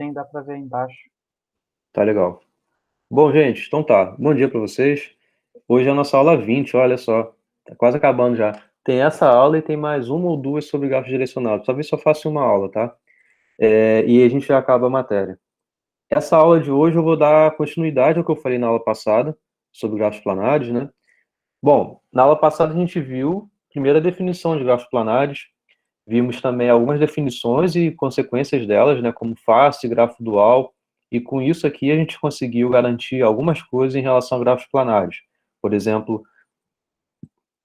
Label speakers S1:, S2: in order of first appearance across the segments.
S1: Sim, dá para ver aí embaixo.
S2: Tá legal. Bom, gente, então tá. Bom dia para vocês. Hoje é a nossa aula 20, olha só. Tá quase acabando já. Tem essa aula e tem mais uma ou duas sobre grafos direcionados. Talvez só faça uma aula, tá? E a gente já acaba a matéria. Essa aula de hoje eu vou dar continuidade ao que eu falei na aula passada, sobre grafos planares, né? Bom, na aula passada a gente viu a primeira definição de grafos planares, vimos também algumas definições e consequências delas, né, como face, grafo dual, e com isso aqui a gente conseguiu garantir algumas coisas em relação a grafos planares. Por exemplo,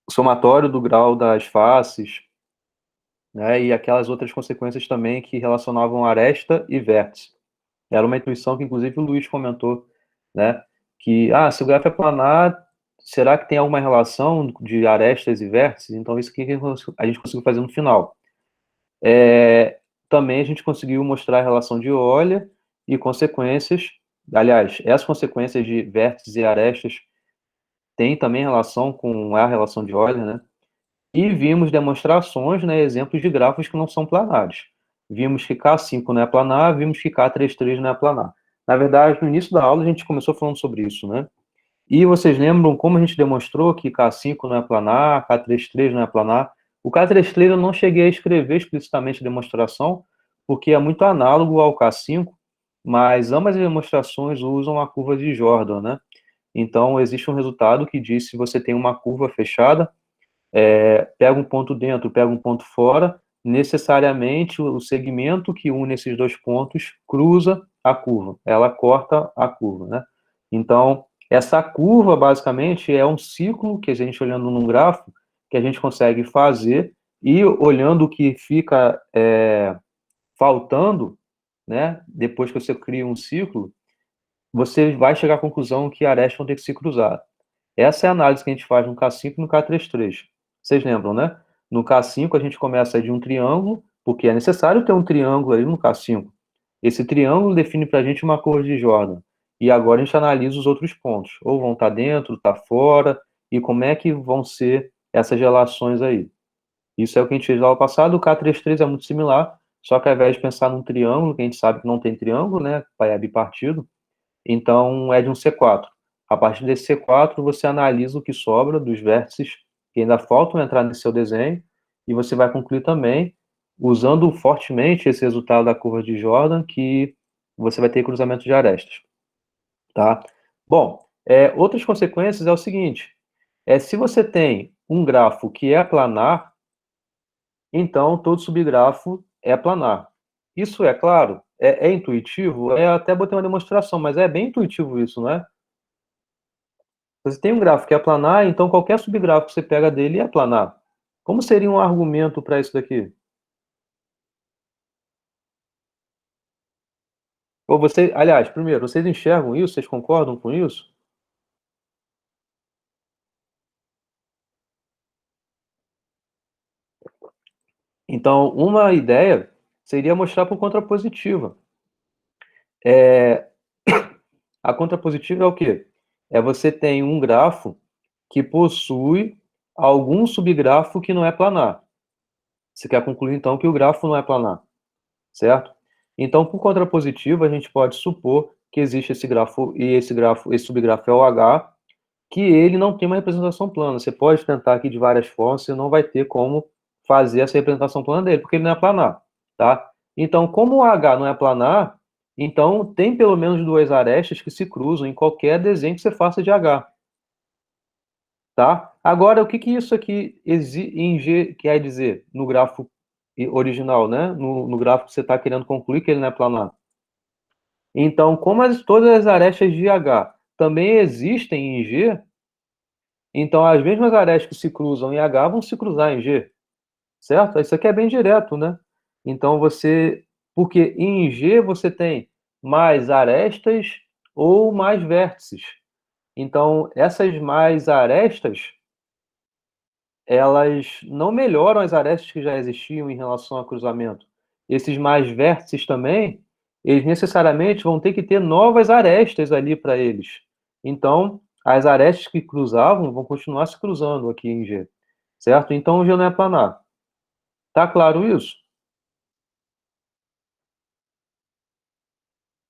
S2: o somatório do grau das faces, né, e aquelas outras consequências também que relacionavam aresta e vértice. Era uma intuição que inclusive o Luiz comentou, né, que se o grafo é planar, será que tem alguma relação de arestas e vértices? Então isso que a gente conseguiu fazer no final. Também a gente conseguiu mostrar a relação de Euler e consequências. Aliás, essas consequências de vértices e arestas têm também relação com a relação de Euler, né? E vimos demonstrações, né, exemplos de grafos que não são planares. Vimos que K5 não é planar, vimos que K33 não é planar. Na verdade, no início da aula a gente começou falando sobre isso, né? E vocês lembram como a gente demonstrou que K5 não é planar, K33 não é planar? O K33 eu não cheguei a escrever explicitamente a demonstração, porque é muito análogo ao K5, mas ambas as demonstrações usam a curva de Jordan, né? Então, existe um resultado que diz se você tem uma curva fechada, pega um ponto dentro, pega um ponto fora, necessariamente o segmento que une esses dois pontos cruza a curva, ela corta a curva, né? Então, essa curva, basicamente, é um ciclo que a gente, olhando num grafo, que a gente consegue fazer e olhando o que fica faltando, né? Depois que você cria um ciclo, você vai chegar à conclusão que arestas vão ter que se cruzar. Essa é a análise que a gente faz no K5 e no K33. Vocês lembram, né? No K5 a gente começa de um triângulo, porque é necessário ter um triângulo ali no K5. Esse triângulo define para a gente uma curva de Jordan. E agora a gente analisa os outros pontos. Ou vão estar dentro, estar fora, e como é que vão ser essas relações aí. Isso é o que a gente fez lá no passado. O K33 é muito similar, só que ao invés de pensar num triângulo, que a gente sabe que não tem triângulo, né? Pai é bipartido, então é de um C4. A partir desse C4, você analisa o que sobra dos vértices que ainda faltam entrar nesse seu desenho, e você vai concluir também, usando fortemente esse resultado da curva de Jordan, que você vai ter cruzamento de arestas. Tá? Bom, outras consequências é o seguinte: se você tem um grafo que é planar, então todo subgrafo é planar. Isso é claro? É intuitivo? Até botei uma demonstração, mas é bem intuitivo isso, não é? Você tem um gráfico que é planar, então qualquer subgráfico que você pega dele é planar. Como seria um argumento para isso daqui? Ou você, aliás, primeiro, vocês enxergam isso? Vocês concordam com isso? Então, uma ideia seria mostrar por contrapositiva. É, a contrapositiva é o quê? Você tem um grafo que possui algum subgrafo que não é planar. Você quer concluir, então, que o grafo não é planar, certo? Então, por contrapositiva, a gente pode supor que existe esse grafo, e esse subgrafo é o H, que ele não tem uma representação plana. Você pode tentar aqui de várias formas, você não vai ter como fazer essa representação plana dele, porque ele não é planar, tá? Então, como o H não é planar, então tem pelo menos duas arestas que se cruzam em qualquer desenho que você faça de H, tá? Agora, o que que isso aqui em G quer dizer no grafo original, né? No gráfico que você está querendo concluir que ele não é planar. Então, como todas as arestas de H também existem em G, então as mesmas arestas que se cruzam em H vão se cruzar em G, certo? Isso aqui é bem direto, né? Então porque em G você tem mais arestas ou mais vértices. Então, essas mais arestas, elas não melhoram as arestas que já existiam em relação ao cruzamento. Esses mais vértices também, eles necessariamente vão ter que ter novas arestas ali para eles. Então, as arestas que cruzavam vão continuar se cruzando aqui em G, certo? Então, o G não é planar. Tá claro isso?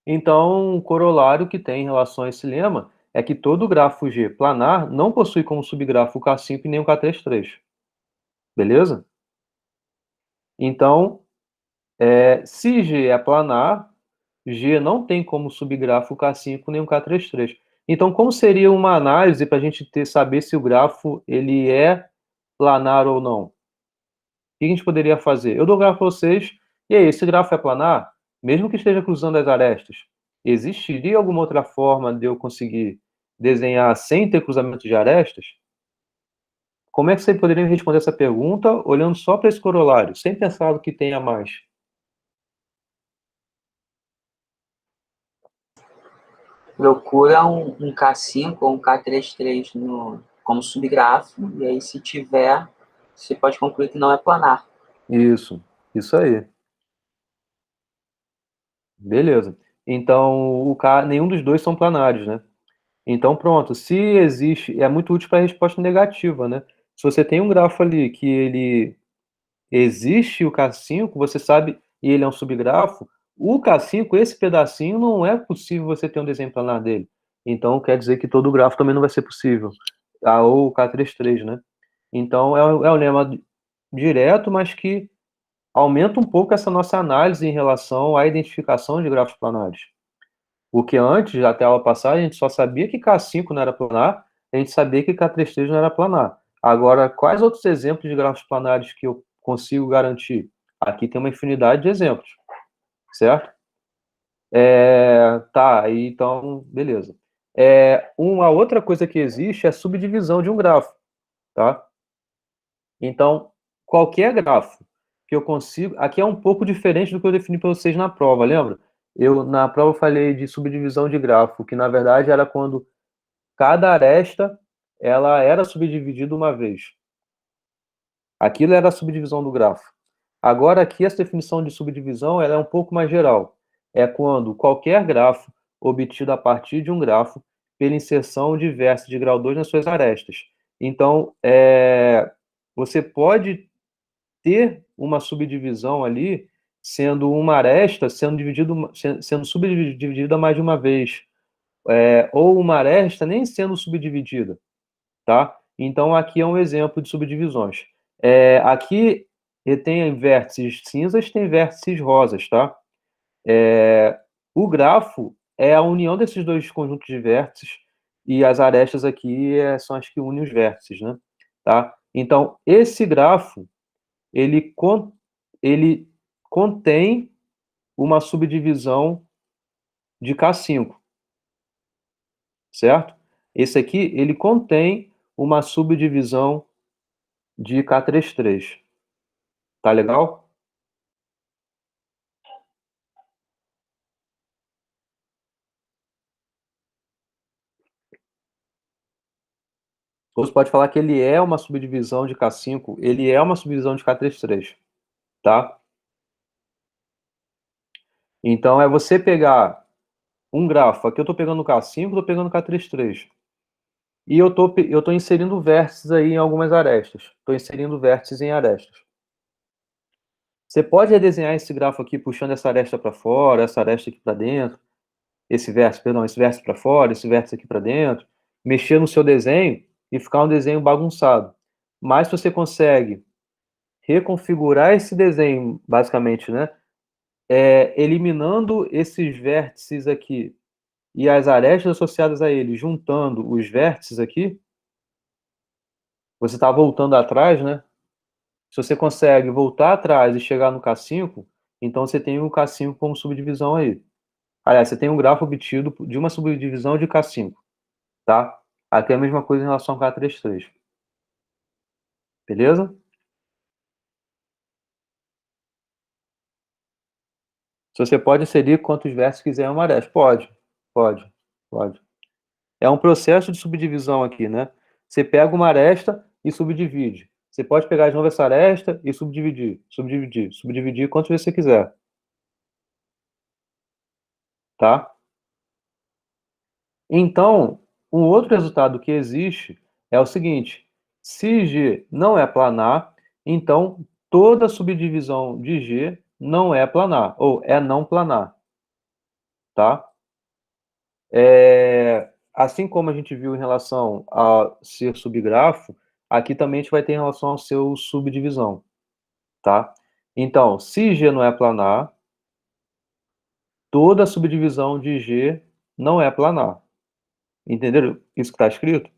S2: Então, o corolário que tem em relação a esse lema é que todo grafo G planar não possui como subgrafo o K5 e nem o K33. Beleza? Então, se G é planar, G não tem como subgrafo o K5 nem o K33. Então, como seria uma análise para a gente saber se o grafo ele é planar ou não? O que a gente poderia fazer? Eu dou o grafo para vocês, e aí, esse grafo é planar? Mesmo que esteja cruzando as arestas, existiria alguma outra forma de eu conseguir desenhar sem ter cruzamento de arestas? Como é que você poderia responder essa pergunta olhando só para esse corolário, sem pensar no que tenha mais?
S1: Procura um K5 ou um K33 no, como subgrafo, e aí se tiver, você pode concluir que não é planar.
S2: Isso aí. Beleza. Então, nenhum dos dois são planários, né? Então, pronto. Se existe, é muito útil para a resposta negativa, né? Se você tem um grafo ali que ele existe o K5, você sabe, e ele é um subgrafo, o K5, esse pedacinho, não é possível você ter um desenho planar dele. Então, quer dizer que todo o grafo também não vai ser possível. Ou o K33, né? Então, é um lema direto, mas que aumenta um pouco essa nossa análise em relação à identificação de grafos planares. Porque antes, até a aula passada, a gente só sabia que K5 não era planar, a gente sabia que K33 não era planar. Agora, quais outros exemplos de grafos planares que eu consigo garantir? Aqui tem uma infinidade de exemplos, certo? Tá, então, beleza. Uma outra coisa que existe é a subdivisão de um grafo, tá? Então, qualquer grafo que eu consigo. Aqui é um pouco diferente do que eu defini para vocês na prova, lembra? Na prova eu falei de subdivisão de grafo, que na verdade era quando cada aresta ela era subdividida uma vez. Aquilo era a subdivisão do grafo. Agora aqui essa definição de subdivisão ela é um pouco mais geral. É quando qualquer grafo obtido a partir de um grafo pela inserção de vértices de grau 2 nas suas arestas. Então, você pode ter uma subdivisão ali, sendo uma aresta sendo subdividida mais de uma vez, ou uma aresta nem sendo subdividida, tá? Então aqui é um exemplo de subdivisões. Aqui tem vértices cinzas, tem vértices rosas, tá? O grafo é a união desses dois conjuntos de vértices e as arestas aqui são as que unem os vértices, né? Tá? Então esse grafo ele, ele contém uma subdivisão de K5, certo? Esse aqui, ele contém uma subdivisão de K33. Tá legal? Ou você pode falar que ele é uma subdivisão de K5, ele é uma subdivisão de K33, tá? Então, é você pegar um grafo, aqui eu estou pegando K5, estou pegando K33. E eu tô inserindo vértices aí em algumas arestas. Estou inserindo vértices em arestas. Você pode redesenhar esse grafo aqui puxando essa aresta para fora, essa aresta aqui para dentro, esse vértice para fora, esse vértice aqui para dentro, mexer no seu desenho e ficar um desenho bagunçado. Mas se você consegue reconfigurar esse desenho, basicamente, né, eliminando esses vértices aqui e as arestas associadas a eles, juntando os vértices aqui, você está voltando atrás, né? Se você consegue voltar atrás e chegar no K5, então você tem o K5 como subdivisão aí. Aliás, você tem um grafo obtido de uma subdivisão de K5, tá? Aqui é a mesma coisa em relação ao K33. Beleza? Se você pode inserir quantos versos quiser em uma aresta. Pode, pode. É um processo de subdivisão aqui, né? Você pega uma aresta e subdivide. Você pode pegar de novo essa aresta e subdividir quantas vezes você quiser, tá? Então, um outro resultado que existe é o seguinte: se G não é planar, então toda subdivisão de G não é planar, ou é não planar. tá? Assim como a gente viu em relação a ser subgrafo, aqui também a gente vai ter em relação ao seu subdivisão, tá? Então, se G não é planar, toda subdivisão de G não é planar. Entenderam isso que está escrito?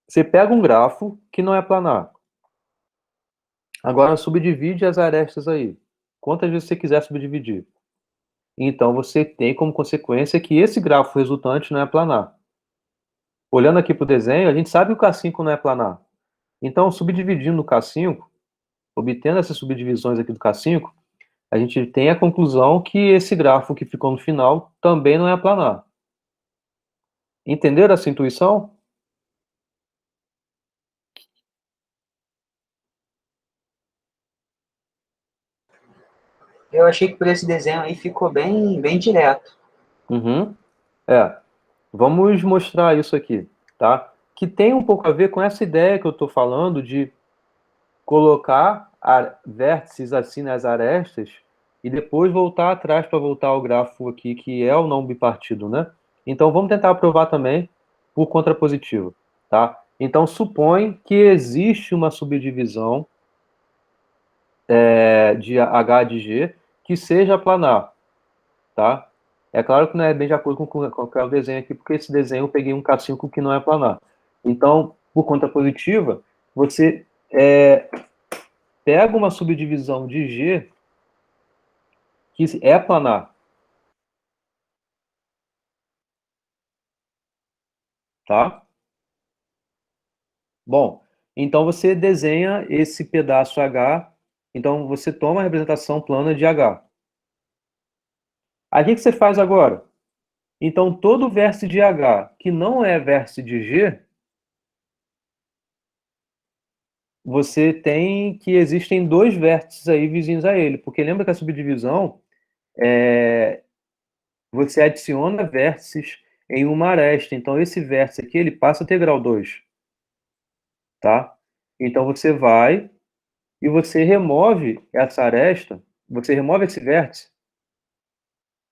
S2: Você pega um grafo que não é planar. Agora subdivide as arestas aí. Quantas vezes você quiser subdividir. Então você tem como consequência que esse grafo resultante não é planar. Olhando aqui para o desenho, a gente sabe que o K5 não é planar. Então, subdividindo o K5, obtendo essas subdivisões aqui do K5, a gente tem a conclusão que esse grafo que ficou no final também não é planar. Entenderam essa intuição?
S1: Eu achei que por esse desenho aí ficou bem direto.
S2: Uhum. Vamos mostrar isso aqui, tá? Que tem um pouco a ver com essa ideia que eu estou falando de colocar vértices assim nas arestas e depois voltar atrás para voltar ao grafo aqui, que é o não bipartido, né? Então, vamos tentar provar também por contrapositiva, tá? Então, supõe que existe uma subdivisão de H de G que seja planar, tá? É claro que não é bem de acordo com o desenho aqui, porque esse desenho eu peguei um K5 que não é planar. Então, por contrapositiva, você pega uma subdivisão de G que é planar, tá? Bom, então você desenha esse pedaço H, então você toma a representação plana de H. Aí o que você faz agora? Então todo vértice de H que não é vértice de G, você tem que existem dois vértices aí vizinhos a ele, porque lembra que a subdivisão você adiciona vértices em uma aresta, então esse vértice aqui ele passa a ter grau 2, tá? Então você vai e você remove essa aresta, você remove esse vértice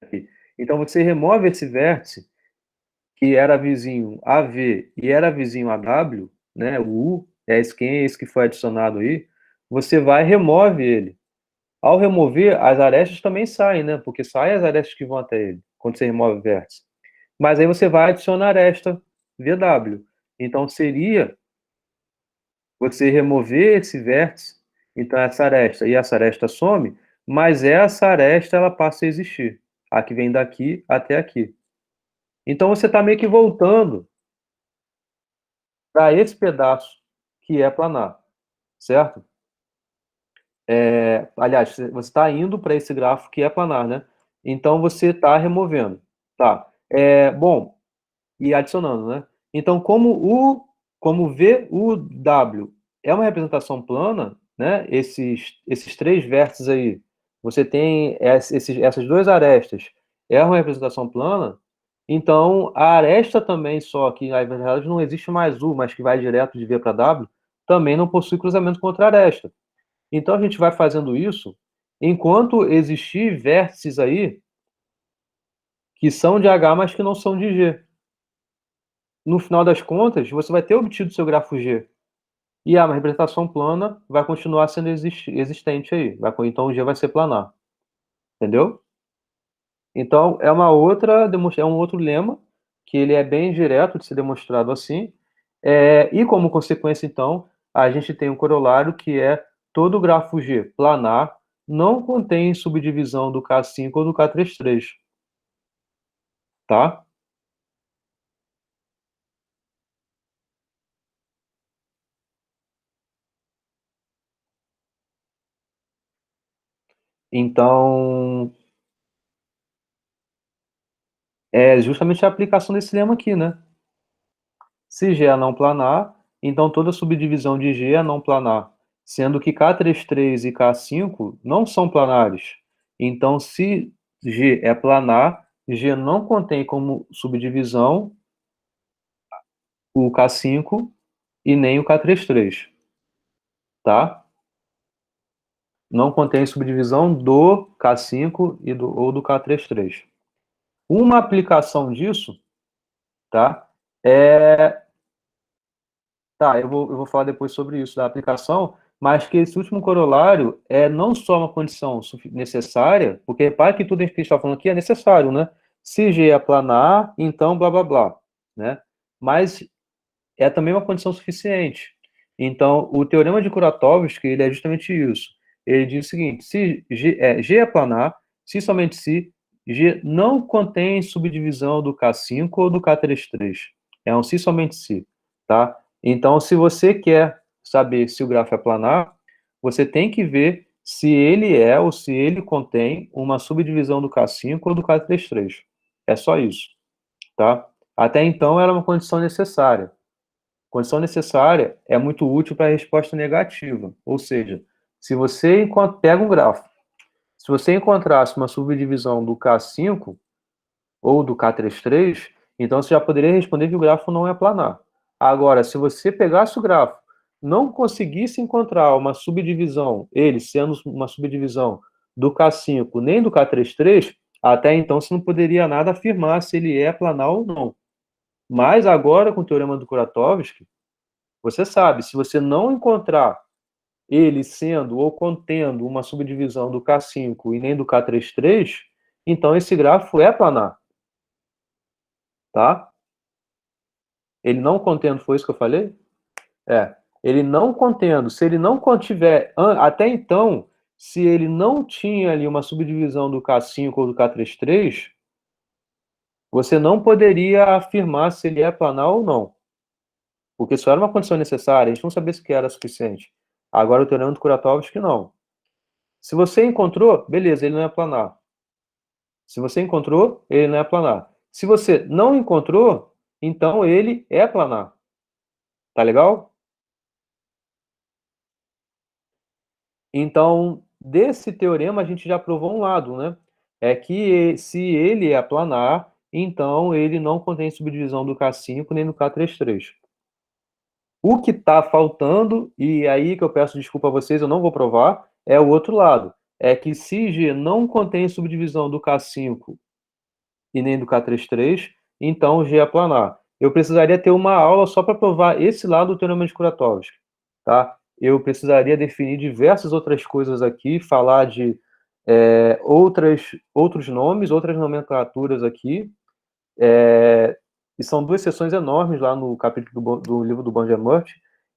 S2: aqui. Então você remove esse vértice que era vizinho AV e era vizinho AW, né? O U é esse que foi adicionado aí. Você vai e remove ele. Ao remover, as arestas também saem, né? Porque saem as arestas que vão até ele quando você remove o vértice. Mas aí você vai adicionar a aresta VW. Então seria você remover esse vértice, então essa aresta some, mas essa aresta ela passa a existir. A que vem daqui até aqui. Então você está meio que voltando para esse pedaço que é planar, certo? Aliás, você está indo para esse grafo que é planar, né? Então você está removendo, tá? Bom, e adicionando, né? Então, como VUW é uma representação plana, né? Esses três vértices aí, você tem essas duas arestas, é uma representação plana. Então, a aresta também, só que na verdade não existe mais U, mas que vai direto de V para W, também não possui cruzamento com outra aresta. Então, a gente vai fazendo isso enquanto existir vértices aí que são de H, mas que não são de G. No final das contas, você vai ter obtido seu grafo G. E a representação plana vai continuar sendo existente aí. Então o G vai ser planar. Entendeu? Então é um outro lema, que ele é bem direto de ser demonstrado assim. E como consequência, então, a gente tem um corolário que é todo grafo G planar não contém subdivisão do K5 ou do K33. Tá? Então, é justamente a aplicação desse lema aqui, né? Se G é não planar, então toda subdivisão de G é não planar, sendo que K33 e K5 não são planares. Então, se G é planar, G não contém como subdivisão o K5 e nem o K33, tá? Não contém subdivisão do K5 ou do K33. Uma aplicação disso, tá? Eu vou falar depois sobre isso, da aplicação, mas que esse último corolário é não só uma condição necessária, porque repare que tudo isso que a gente está falando aqui é necessário, né? Se G é planar, então blá blá blá, né? Mas é também uma condição suficiente. Então, o teorema de Kuratowski, ele é justamente isso. Ele diz o seguinte: se G é planar, se somente se G não contém subdivisão do K5 ou do K33. É um se somente se, tá? Então, se você quer saber se o grafo é planar, você tem que ver se ele é ou se ele contém uma subdivisão do K5 ou do K33. É só isso, tá? Até então era uma condição necessária. Condição necessária é muito útil para a resposta negativa. Ou seja, se você pega um grafo, se você encontrasse uma subdivisão do K5 ou do K33, então você já poderia responder que o grafo não é planar. Agora, se você pegasse o grafo, não conseguisse encontrar uma subdivisão, ele sendo uma subdivisão do K5 nem do K33, até então você não poderia nada afirmar se ele é planar ou não. Mas agora, com o teorema do Kuratowski, você sabe, se você não encontrar ele sendo ou contendo uma subdivisão do K5 e nem do K33, então esse grafo é planar, tá? Ele não contendo, foi isso que eu falei? É. Ele não contendo, se ele não contiver, até então, se ele não tinha ali uma subdivisão do K5 ou do K33, você não poderia afirmar se ele é planar ou não, porque isso era uma condição necessária, a gente não sabia se que era suficiente. Agora o teorema do Kuratowski não. Se você encontrou, beleza, ele não é planar. Se você encontrou, ele não é planar. Se você não encontrou, então ele é planar. Tá legal? Então, desse teorema, a gente já provou um lado, né? É que se ele é planar, então ele não contém subdivisão do K5 nem do K33. O que está faltando, e aí que eu peço desculpa a vocês, eu não vou provar, é o outro lado. É que se G não contém subdivisão do K5 e nem do K33, então G é planar. Eu precisaria ter uma aula só para provar esse lado do teorema de Kuratowski, tá? Eu precisaria definir diversas outras coisas aqui, falar de outros nomes, outras nomenclaturas aqui, e são duas sessões enormes lá no capítulo do livro do Bangermurt,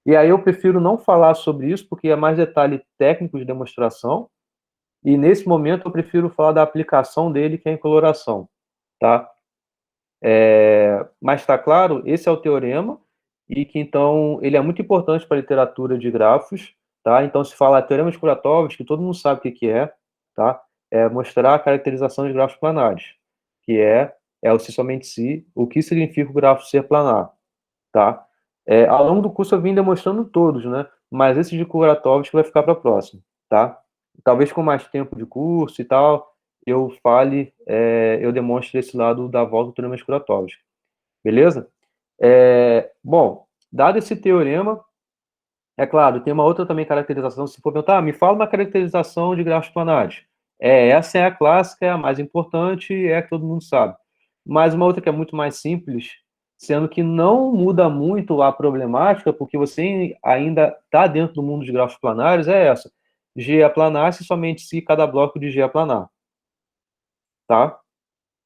S2: e aí eu prefiro não falar sobre isso, porque é mais detalhe técnico de demonstração, e nesse momento eu prefiro falar da aplicação dele, que é a incoloração, tá? Mas está claro, esse é o teorema, e que então ele é muito importante para a literatura de grafos, tá? Então se fala teorema de Kuratowski, que todo mundo sabe o que é, tá? É mostrar a caracterização de grafos planares, que é o se somente se, o que significa o grafo ser planar, tá? Ao longo do curso eu vim demonstrando todos, né? Mas esse de Kuratowski vai ficar para a próxima, tá? Talvez com mais tempo de curso e tal, eu demonstre esse lado da volta do teorema de Kuratowski. Beleza? Bom, dado esse teorema, é claro, tem uma outra também caracterização, se for perguntar, me fala uma caracterização de grafos planares. Essa é a clássica, é a mais importante, é a que todo mundo sabe. Mas uma outra que é muito mais simples, sendo que não muda muito a problemática, porque você ainda está dentro do mundo de grafos planares, é essa. G é planar se somente se cada bloco de G é planar. Tá?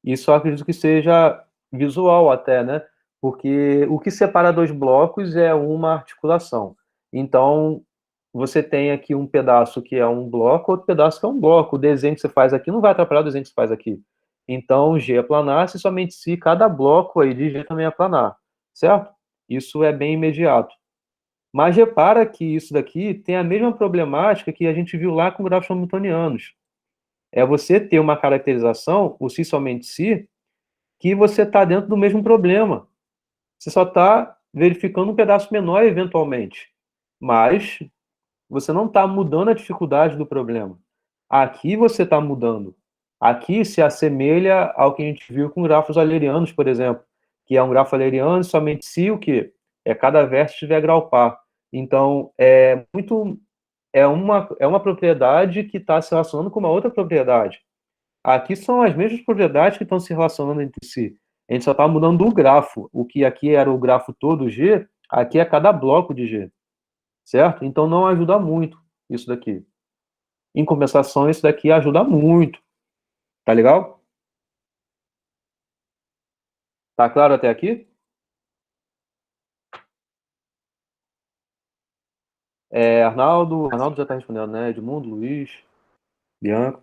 S2: Isso eu acredito que seja visual até, né? Porque o que separa dois blocos é uma articulação. Então, você tem aqui um pedaço que é um bloco, outro pedaço que é um bloco. O desenho que você faz aqui não vai atrapalhar o desenho que você faz aqui. Então, G é planar se somente se cada bloco aí de G também é planar, certo? Isso é bem imediato. Mas repara que isso daqui tem a mesma problemática que a gente viu lá com grafos hamiltonianos. É você ter uma caracterização, o se somente se, que você está dentro do mesmo problema. Você só está verificando um pedaço menor eventualmente. Mas você não está mudando a dificuldade do problema. Aqui você está mudando. Aqui se assemelha ao que a gente viu com grafos eulerianos, por exemplo, que é um grafo euleriano somente se o quê? Cada vértice tiver grau par. Então, é uma propriedade que está se relacionando com uma outra propriedade. Aqui são as mesmas propriedades que estão se relacionando entre si. A gente só está mudando o grafo. O que aqui era o grafo todo G, aqui é cada bloco de G, certo? Então não ajuda muito isso daqui. Em compensação, isso daqui ajuda muito. Tá legal? Tá claro até aqui? Arnaldo já está respondendo, né? Edmundo, Luiz, Bianca.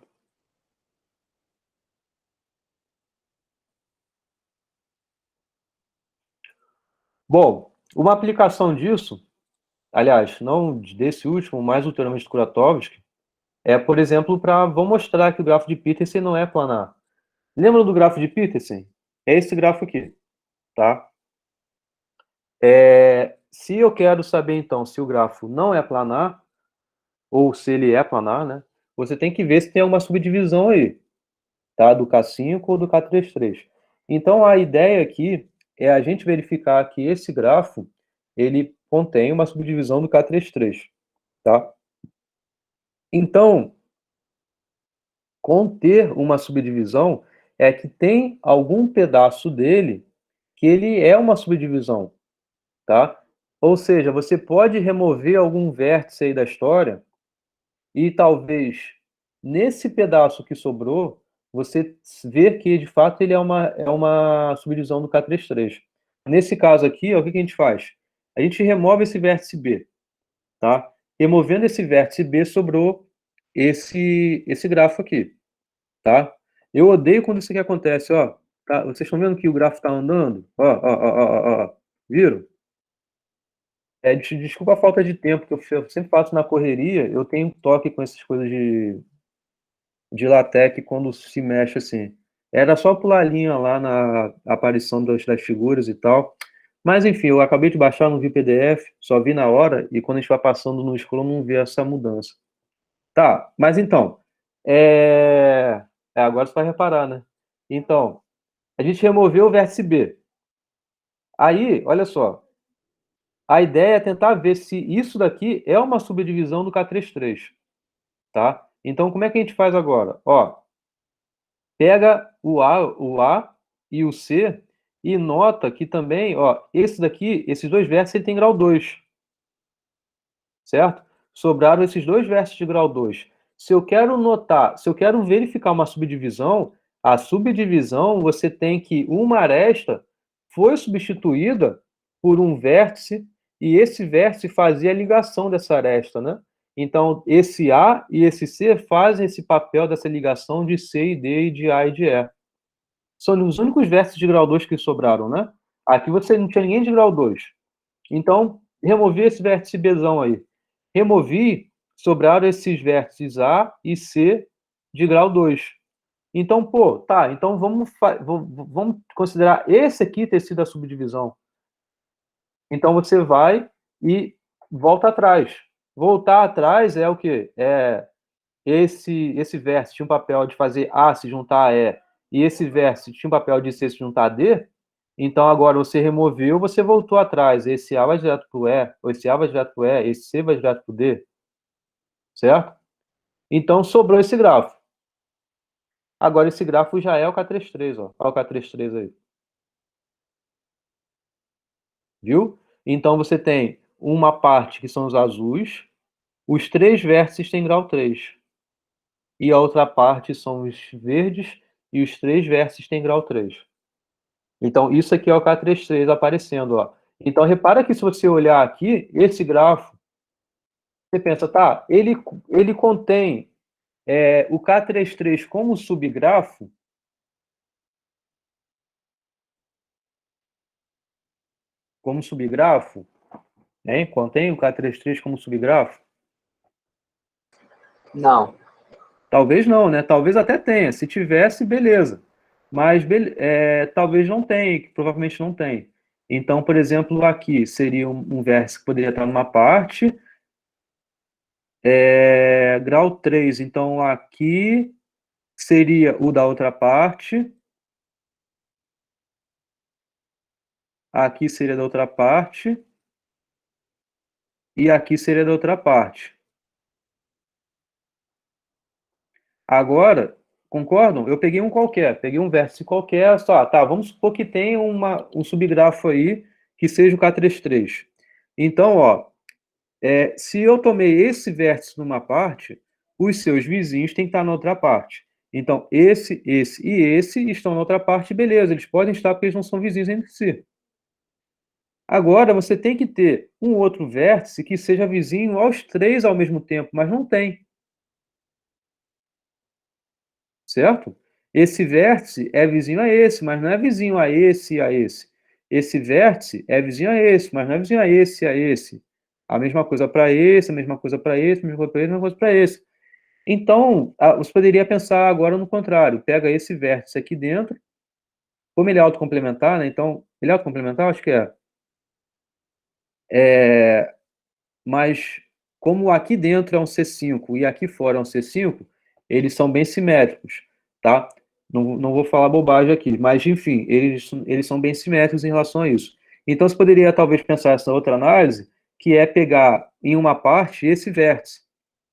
S2: Bom, uma aplicação disso, aliás, não desse último, mas o teorema de Kuratowski, é, por exemplo, vou mostrar que o grafo de Petersen não é planar. Lembra do grafo de Petersen? É esse grafo aqui, tá? Se eu quero saber, então, se o grafo não é planar, ou se ele é planar, né? Você tem que ver se tem alguma subdivisão aí, tá? Do K5 ou do K33. Então, a ideia aqui é a gente verificar que esse grafo, ele contém uma subdivisão do K33, tá? Então, conter uma subdivisão é que tem algum pedaço dele que ele é uma subdivisão, tá? Ou seja, você pode remover algum vértice aí da história e talvez nesse pedaço que sobrou, você ver que de fato ele é uma subdivisão do K33. Nesse caso aqui, ó, o que a gente faz? A gente remove esse vértice B, tá? Removendo esse vértice B, sobrou esse grafo aqui, tá? Eu odeio quando isso aqui acontece, ó. Tá? Vocês estão vendo que o grafo está andando? Ó, ó, ó, ó, ó. Viram? Desculpa a falta de tempo que eu sempre faço na correria. Eu tenho um toque com essas coisas de LaTeX quando se mexe assim. Era só pular a linha lá na aparição das figuras e tal. Mas enfim, eu acabei de baixar, não vi PDF, só vi na hora, e quando a gente vai passando no scroll, não vê essa mudança. Tá, mas então, agora você vai reparar, né? Então, a gente removeu o vértice B. Aí, olha só, a ideia é tentar ver se isso daqui é uma subdivisão do K33, tá? Então, como é que a gente faz agora? Ó, pega o A e o C e nota que também, ó, esse daqui, esses dois vértices, ele tem grau 2, certo? Sobraram esses dois vértices de grau 2. Se eu quero verificar uma subdivisão, a subdivisão você tem que uma aresta foi substituída por um vértice e esse vértice fazia a ligação dessa aresta, né? Então, esse A e esse C fazem esse papel dessa ligação de C e D e de A e de E. São os únicos vértices de grau 2 que sobraram, né? Aqui você não tinha ninguém de grau 2. Então, removi esse vértice Bzão aí. Removi, sobraram esses vértices A e C de grau 2. Então, pô, tá, então vamos considerar esse aqui ter sido a subdivisão. Então, você vai e volta atrás. Voltar atrás é o quê? Esse vértice tinha um papel de fazer A se juntar a E, e esse vértice tinha um papel de C se juntar a D, então agora você removeu, você voltou atrás. Esse A vai direto para o E, ou esse A vai direto para o E, esse C vai direto para o D, certo? Então sobrou esse grafo. Agora esse grafo já é o K33, ó. Olha o K33 aí. Viu? Então você tem uma parte que são os azuis, os três vértices têm grau 3. E a outra parte são os verdes e os três vértices têm grau 3. Então, isso aqui é o K33 aparecendo, ó. Então, repara que se você olhar aqui, esse grafo, você pensa, tá, ele contém o K33 como subgrafo, hein? Contém o K33 como subgrafo?
S1: Não.
S2: Talvez não, né? Talvez até tenha. Se tivesse, beleza. Mas talvez não tenha, que provavelmente não tem. Então, por exemplo, aqui seria um vértice que poderia estar numa parte, grau 3. Então, aqui seria o da outra parte, aqui seria da outra parte, e aqui seria da outra parte. Agora, Concordam? Eu peguei um qualquer, peguei um vértice qualquer, só, tá, vamos supor que tem um subgrafo aí que seja o K33. Então, ó, se eu tomei esse vértice numa parte, os seus vizinhos têm que estar na outra parte. Então, esse e esse estão na outra parte, beleza, eles podem estar porque eles não são vizinhos entre si. Agora, você tem que ter um outro vértice que seja vizinho aos três ao mesmo tempo, mas não tem, certo? Esse vértice é vizinho a esse, mas não é vizinho a esse e a esse. Esse vértice é vizinho a esse, mas não é vizinho a esse e a esse. A mesma coisa para esse, a mesma coisa para esse, a mesma coisa para esse, a mesma coisa para esse. Então, você poderia pensar agora no contrário. Pega esse vértice aqui dentro, como ele é autocomplementar, né? Então, ele é autocomplementar? Acho que é. Mas como aqui dentro é um C5 e aqui fora é um C5, eles são bem simétricos, tá? Não vou falar bobagem aqui, mas enfim, eles são bem simétricos em relação a isso. Então você poderia talvez pensar essa outra análise, que é pegar em uma parte esse vértice.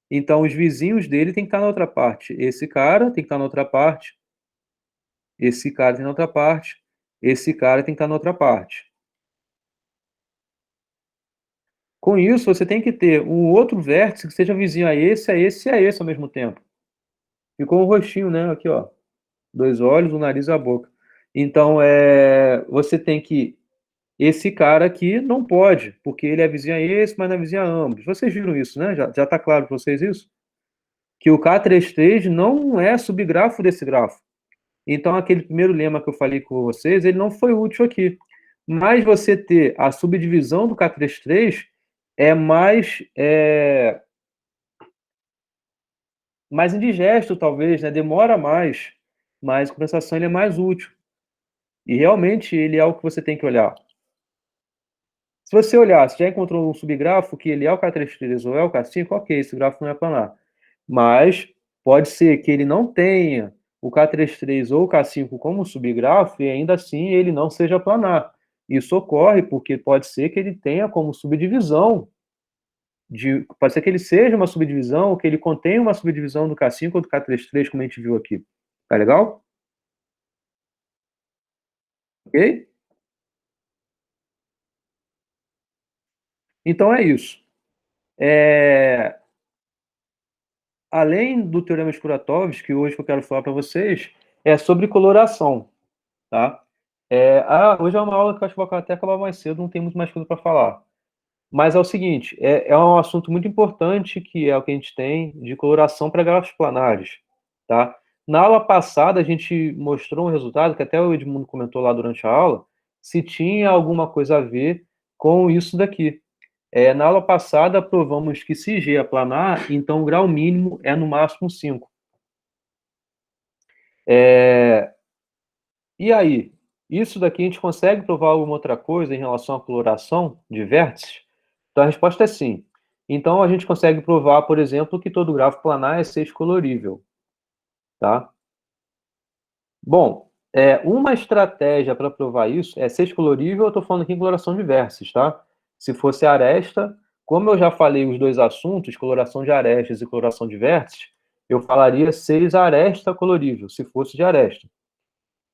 S2: Então os vizinhos dele tem que estar na outra parte. Esse cara tem que estar na outra parte, esse cara tem na outra parte, esse cara tem que estar na outra parte. Com isso, você tem que ter um outro vértice que seja vizinho a esse, a esse e a esse ao mesmo tempo. Ficou um rostinho, né? Aqui, ó. Dois olhos, o nariz e a boca. Então, você tem que. Esse cara aqui não pode, porque ele é vizinho a esse, mas não é vizinho a ambos. Vocês viram isso, né? Já está claro para vocês isso? Que o K33 não é subgrafo desse grafo. Então, aquele primeiro lema que eu falei com vocês, ele não foi útil aqui. Mas você ter a subdivisão do K33 é mais indigesto, talvez, né? Demora mais, mas, em compensação, ele é mais útil. E realmente ele é o que você tem que olhar. Se você olhar, se já encontrou um subgrafo que ele é o K33 ou é o K5, ok, esse grafo não é planar. Mas pode ser que ele não tenha o K33 ou o K5 como subgrafo e ainda assim ele não seja planar. Isso ocorre porque pode ser que ele tenha como subdivisão pode ser que ele seja uma subdivisão, ou que ele contenha uma subdivisão do K5 ou do K33, como a gente viu aqui. Tá legal? Ok? Então é isso. Além do Teorema de Kuratov, que hoje eu quero falar para vocês, é sobre coloração. Tá? Hoje é uma aula que eu acho que vai até acabar mais cedo, não tem muito mais coisa para falar. Mas é o seguinte, é um assunto muito importante, que é o que a gente tem de coloração para grafos planares. Tá? Na aula passada, a gente mostrou um resultado, que até o Edmundo comentou lá durante a aula, se tinha alguma coisa a ver com isso daqui. Na aula passada, provamos que se G é planar, então o grau mínimo é no máximo 5. E aí, isso daqui a gente consegue provar alguma outra coisa em relação à coloração de vértices? Então a resposta é sim. Então a gente consegue provar, por exemplo, que todo grafo planar é sexcolorível. Tá? Bom, uma estratégia para provar isso é sexcolorível, eu estou falando aqui em coloração de vértices, tá? Se fosse aresta, como eu já falei os dois assuntos, coloração de arestas e coloração de vértices, eu falaria 6 aresta colorível, se fosse de aresta.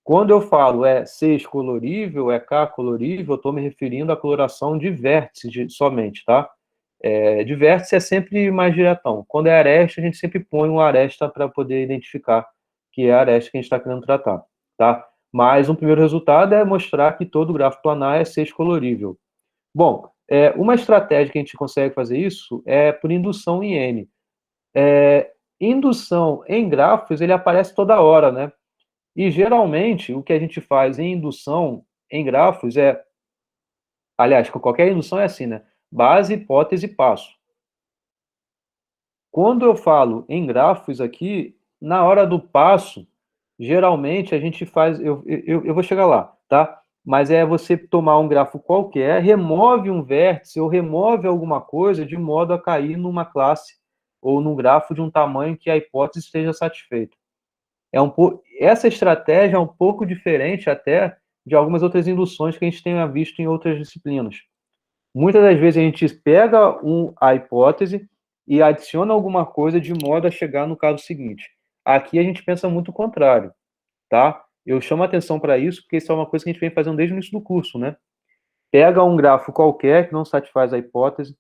S2: Quando eu falo 6 colorível, K colorível, eu estou me referindo à coloração de vértices somente, tá? De vértice é sempre mais diretão. Quando é aresta, a gente sempre põe uma aresta para poder identificar que é a aresta que a gente está querendo tratar, tá? Mas um primeiro resultado é mostrar que todo grafo planar é 6 colorível. Bom, uma estratégia que a gente consegue fazer isso é por indução em N. Indução em grafos, ele aparece toda hora, né? E geralmente o que a gente faz em indução em grafos aliás, com qualquer indução é assim, né? Base, hipótese, passo. Quando eu falo em grafos aqui, na hora do passo, geralmente a gente faz, eu vou chegar lá, tá? Mas é você tomar um grafo qualquer, remove um vértice ou remove alguma coisa de modo a cair numa classe ou num grafo de um tamanho que a hipótese esteja satisfeita. Essa estratégia é um pouco diferente até de algumas outras induções que a gente tenha visto em outras disciplinas. Muitas das vezes a gente pega a hipótese e adiciona alguma coisa de modo a chegar no caso seguinte. Aqui a gente pensa muito o contrário, tá? Eu chamo a atenção para isso porque isso é uma coisa que a gente vem fazendo desde o início do curso, né? Pega um grafo qualquer que não satisfaz a hipótese,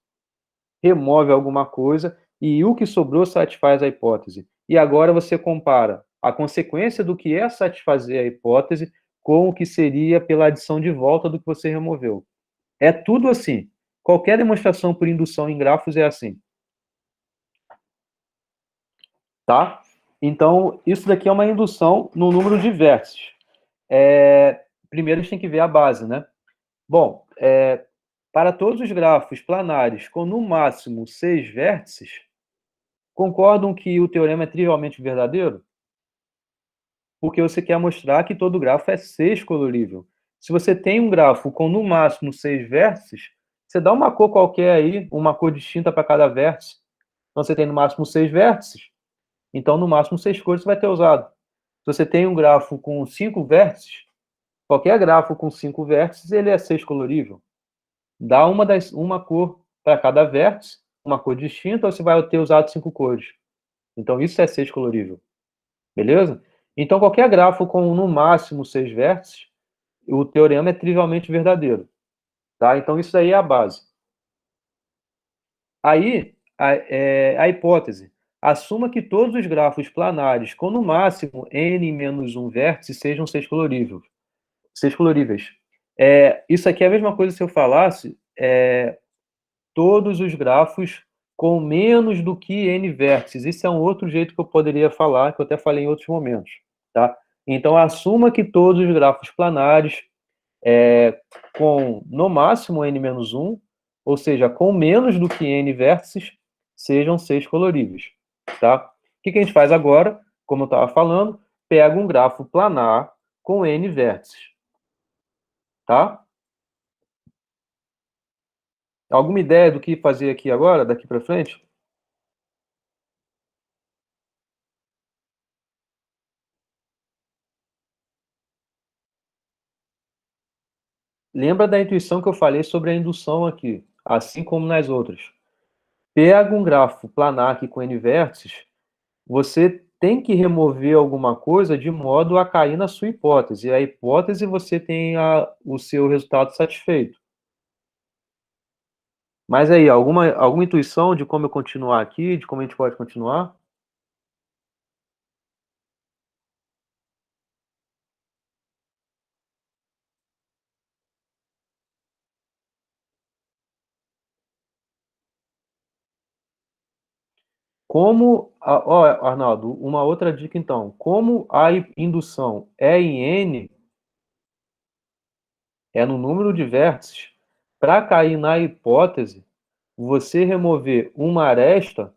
S2: remove alguma coisa e o que sobrou satisfaz a hipótese. E agora você compara a consequência do que é satisfazer a hipótese com o que seria pela adição de volta do que você removeu. É tudo assim. Qualquer demonstração por indução em grafos é assim, tá? Então, isso daqui é uma indução no número de vértices. Primeiro, a gente tem que ver a base, né? Bom, para todos os grafos planares com no máximo 6 vértices, concordam que o teorema é trivialmente verdadeiro? Porque você quer mostrar que todo grafo é 6 colorível. Se você tem um grafo com no máximo 6 vértices, você dá uma cor qualquer aí, uma cor distinta para cada vértice. Então, você tem no máximo 6 vértices, então no máximo 6 cores você vai ter usado. Se você tem um grafo com 5 vértices, qualquer grafo com 5 vértices, ele é 6 colorível. Dá uma cor para cada vértice, uma cor distinta, ou você vai ter usado 5 cores. Então, isso é 6 colorível. Beleza? Então, qualquer grafo com no máximo 6 vértices, o teorema é trivialmente verdadeiro. Tá? Então, isso aí é a base. Aí, a hipótese. Assuma que todos os grafos planares com no máximo n menos 1 vértice sejam 6 coloríveis. 6 coloríveis. Isso aqui é a mesma coisa se eu falasse todos os grafos com menos do que n vértices. Isso é um outro jeito que eu poderia falar, que eu até falei em outros momentos. Tá? Então, assuma que todos os grafos planares com no máximo n menos 1, ou seja, com menos do que n vértices, sejam 6 coloríveis. Tá? O que a gente faz agora? Como eu estava falando, pega um grafo planar com n vértices. Tá? Alguma ideia do que fazer aqui agora, daqui para frente? Lembra da intuição que eu falei sobre a indução aqui, assim como nas outras. Pega um grafo planar aqui com n vértices, você tem que remover alguma coisa de modo a cair na sua hipótese. E a hipótese você tem o seu resultado satisfeito. Mas aí, alguma intuição de como eu continuar aqui, de como a gente pode continuar? Ó, Arnaldo, uma outra dica então. Como a indução é em N, é no número de vértices, para cair na hipótese, você remover uma aresta,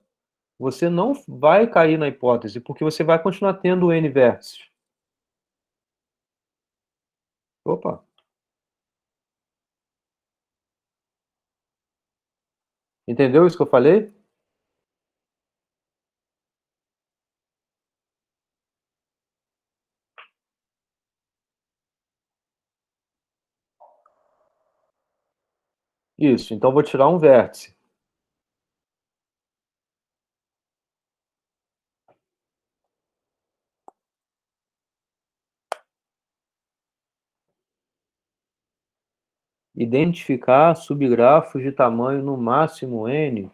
S2: você não vai cair na hipótese, porque você vai continuar tendo N vértices. Opa, entendeu isso que eu falei? Isso, então vou tirar um vértice. Identificar subgrafos de tamanho no máximo N.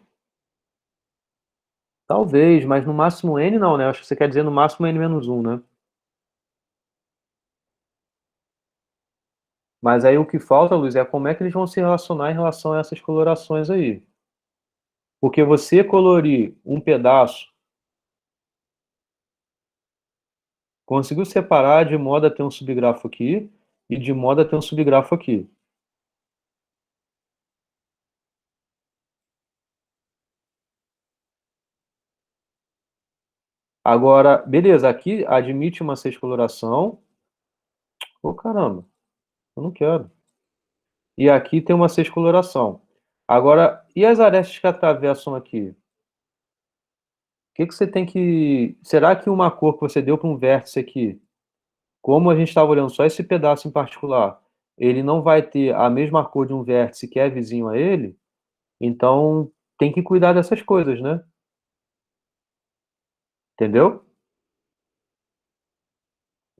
S2: Talvez, mas no máximo N não, né? Acho que você quer dizer no máximo N menos 1, né? Mas aí o que falta, Luiz, é como é que eles vão se relacionar em relação a essas colorações aí. Porque você colorir um pedaço, conseguiu separar de modo a ter um subgrafo aqui e de modo a ter um subgrafo aqui. Agora, beleza, aqui admite uma sexcoloração. Ô, caramba, eu não quero. E aqui tem uma sexcoloração. Agora, e as arestas que atravessam aqui? O que você tem que. Será que uma cor que você deu para um vértice aqui, como a gente estava olhando só esse pedaço em particular, ele não vai ter a mesma cor de um vértice que é vizinho a ele? Então, tem que cuidar dessas coisas, né? Entendeu?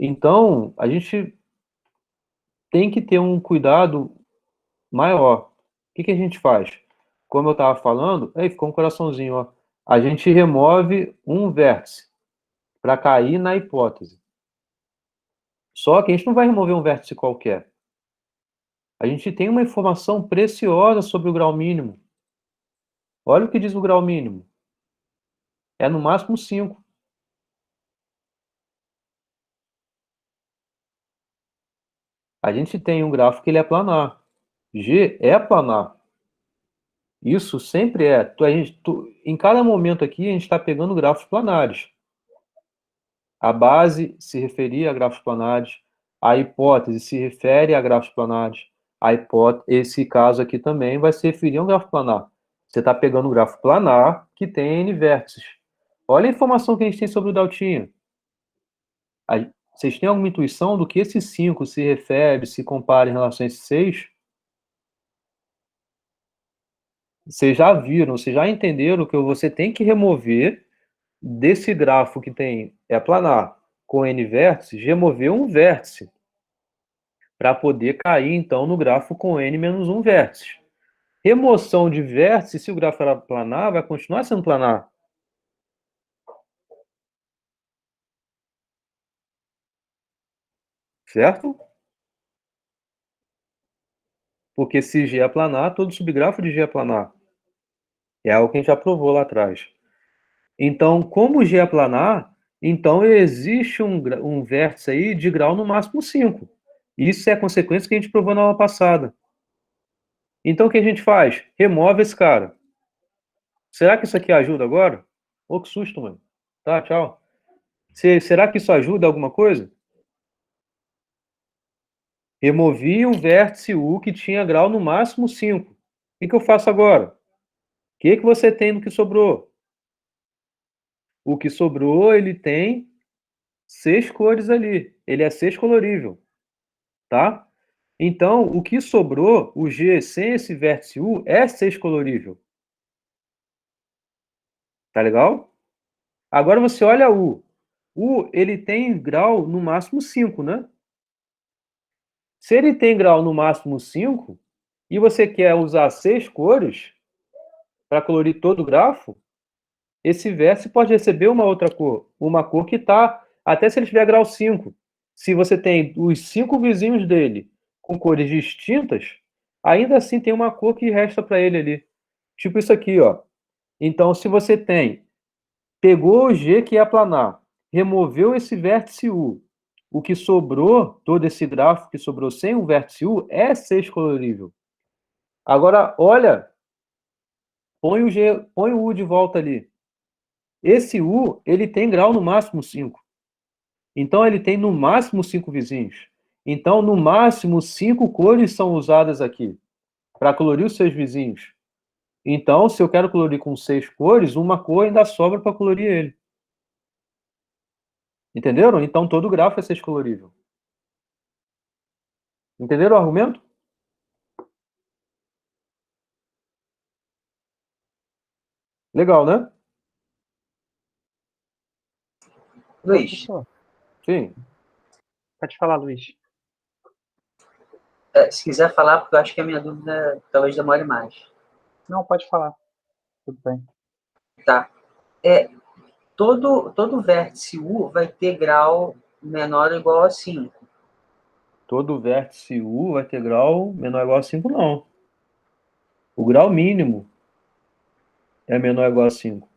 S2: Então, a gente tem que ter um cuidado maior. O que que a gente faz? Como eu estava falando, aí ficou um coraçãozinho, ó. A gente remove um vértice para cair na hipótese. Só que a gente não vai remover um vértice qualquer. A gente tem uma informação preciosa sobre o grau mínimo. Olha o que diz o grau mínimo. É no máximo 5. A gente tem um gráfico que ele é planar. G é planar. Isso sempre é. Em cada momento aqui, a gente está pegando grafos planares. A base se referia a grafos planares. A hipótese se refere a grafos planares. Esse caso aqui também vai se referir a um grafo planar. Você está pegando um grafo planar que tem N vértices. Olha a informação que a gente tem sobre o Daltinha. Vocês têm alguma intuição do que esse 5 se refere, se compara em relação a esse 6? Vocês já viram, vocês já entenderam que você tem que remover desse grafo que é planar com N vértices, remover um vértice para poder cair, então, no grafo com N menos um vértice. Remoção de vértice, se o grafo era planar, vai continuar sendo planar. Certo? Porque se G é planar, todo subgrafo de G é planar. É algo que a gente já provou lá atrás. Então, como G é planar, então existe um vértice aí de grau no máximo 5. Isso é a consequência que a gente provou na aula passada. Então, o que a gente faz? Remove esse cara. Será que isso aqui ajuda agora? Ô, que susto, mano. Tá, tchau. Será que isso ajuda alguma coisa? Removi um vértice U que tinha grau no máximo 5. O que eu faço agora? O que você tem no que sobrou? O que sobrou, ele tem 6 cores ali. Ele é 6 colorível, tá? Então, o que sobrou, o G sem esse vértice U, é 6 colorível. Tá legal? Agora você olha U. U, ele tem grau no máximo 5, né? Se ele tem grau no máximo 5 e você quer usar 6 cores para colorir todo o grafo, esse vértice pode receber uma cor que está, até se ele tiver grau 5. Se você tem os 5 vizinhos dele com cores distintas, ainda assim tem uma cor que resta para ele ali. Tipo isso aqui, ó. Então, se você pegou o G que é planar, removeu esse vértice U, o que sobrou, todo esse gráfico que sobrou sem o vértice U, é 6 colorível. Agora, olha, põe o U de volta ali. Esse U, ele tem grau no máximo 5. Então, ele tem no máximo 5 vizinhos. Então, no máximo, 5 cores são usadas aqui para colorir os seus vizinhos. Então, se eu quero colorir com 6 cores, uma cor ainda sobra para colorir ele. Entenderam? Então, todo grafo é 6 colorível. Entenderam o argumento? Legal, né?
S1: Luiz,
S3: Professor,
S2: Sim.
S3: pode falar, Luiz.
S1: se quiser falar, porque eu acho que a minha dúvida talvez demore mais.
S3: Não, pode falar. Tudo bem.
S1: Tá. Todo vértice U vai ter grau menor ou igual a 5.
S2: Todo vértice U vai ter grau menor ou igual a 5, não. O grau mínimo é menor ou igual a 5.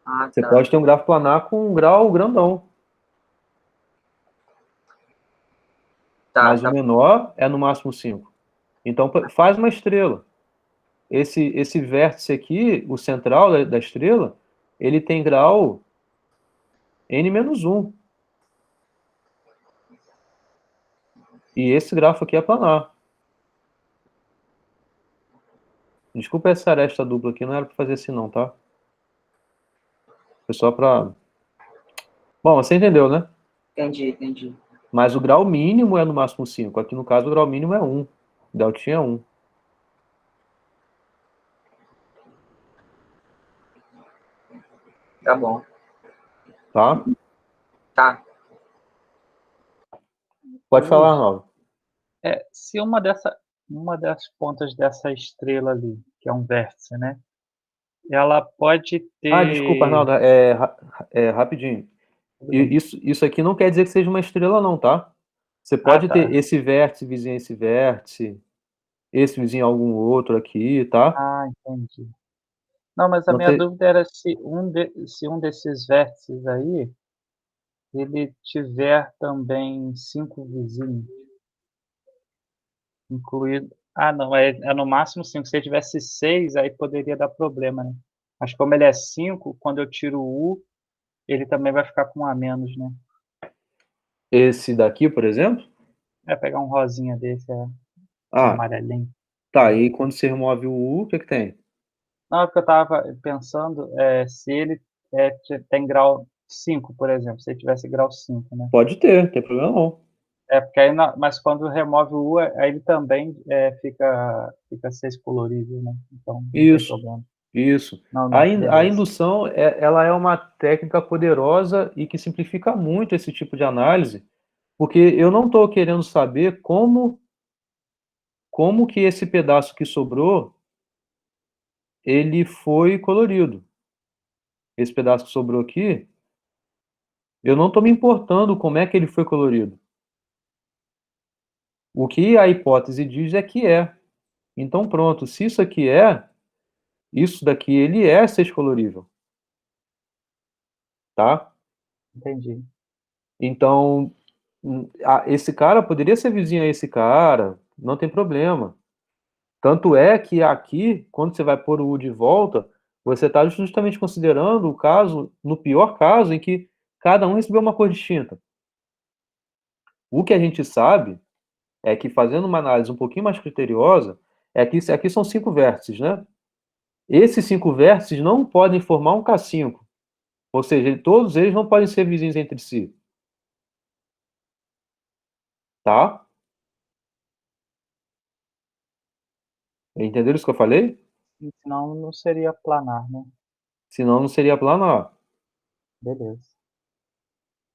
S1: Ah,
S2: Você
S1: tá.
S2: pode ter um grafo planar com um grau grandão,
S1: Tá,
S2: mas o
S1: tá.
S2: menor é no máximo 5. Então, faz uma estrela. Esse vértice aqui, o central da estrela, ele tem grau n-1. E esse grafo aqui é planar. Desculpa essa aresta dupla aqui, não era para fazer assim não, tá? Foi só para... Bom, você entendeu, né?
S1: Entendi.
S2: Mas o grau mínimo é no máximo 5. Aqui no caso o grau mínimo é 1. Deltinha é 1.
S1: Tá bom.
S2: Tá?
S1: Tá.
S2: Pode falar,
S3: Luiz,
S2: Arnaldo.
S3: se uma das pontas dessa estrela ali, que é um vértice, né? Ela pode
S2: Desculpa,
S3: ter.
S2: Arnaldo, rapidinho.
S3: Tudo bem.
S2: Isso aqui não quer dizer que seja uma estrela, não, tá? Você
S3: Ah,
S2: pode ter
S3: tá.
S2: esse vértice vizinho a esse vizinho a algum outro aqui, tá?
S3: Ah, entendi. Não, mas a
S2: Não
S3: minha
S2: ter...
S3: dúvida era se um desses vértices aí, ele tiver também 5 vizinhos, incluído. Ah, não, é no máximo 5. Se ele tivesse 6, aí poderia dar problema, né? Mas como ele é 5, quando eu tiro o U, ele também vai ficar com um a menos, né?
S2: Esse daqui, por exemplo?
S3: É pegar um rosinha desse, um
S2: Ah,
S3: amarelinho.
S2: tá. E quando você remove o U, o que que tem?
S3: Não, é porque eu estava pensando se ele tem grau 5, por exemplo, se ele tivesse grau 5, né?
S2: Pode ter, não tem problema não.
S3: Porque aí, mas quando remove o U, aí ele também fica 6 colorido, né? Então não tem
S2: Isso,
S3: problema.
S2: isso.
S3: Não,
S2: A,
S3: não,
S2: a
S3: beleza.
S2: indução, ela é uma técnica poderosa e que simplifica muito esse tipo de análise, porque eu não estou querendo saber como que esse pedaço que sobrou, ele foi colorido. Esse pedaço que sobrou aqui, eu não estou me importando como é que ele foi colorido. O que a hipótese diz é que é. Então pronto, se isso aqui isso daqui ele é sexcolorível, tá?
S3: Entendi.
S2: Então, esse cara poderia ser vizinho a esse cara, não tem problema. Tanto é que aqui, quando você vai pôr o U de volta, você está justamente considerando o caso, no pior caso, em que cada um recebeu uma cor distinta. O que a gente sabe é que, fazendo uma análise um pouquinho mais criteriosa, é que aqui são 5 vértices, né? Esses 5 vértices não podem formar um K5, ou seja, todos eles não podem ser vizinhos entre si, tá? Entenderam isso que eu falei?
S3: Senão não seria planar, né?
S2: Senão não seria planar.
S3: Beleza.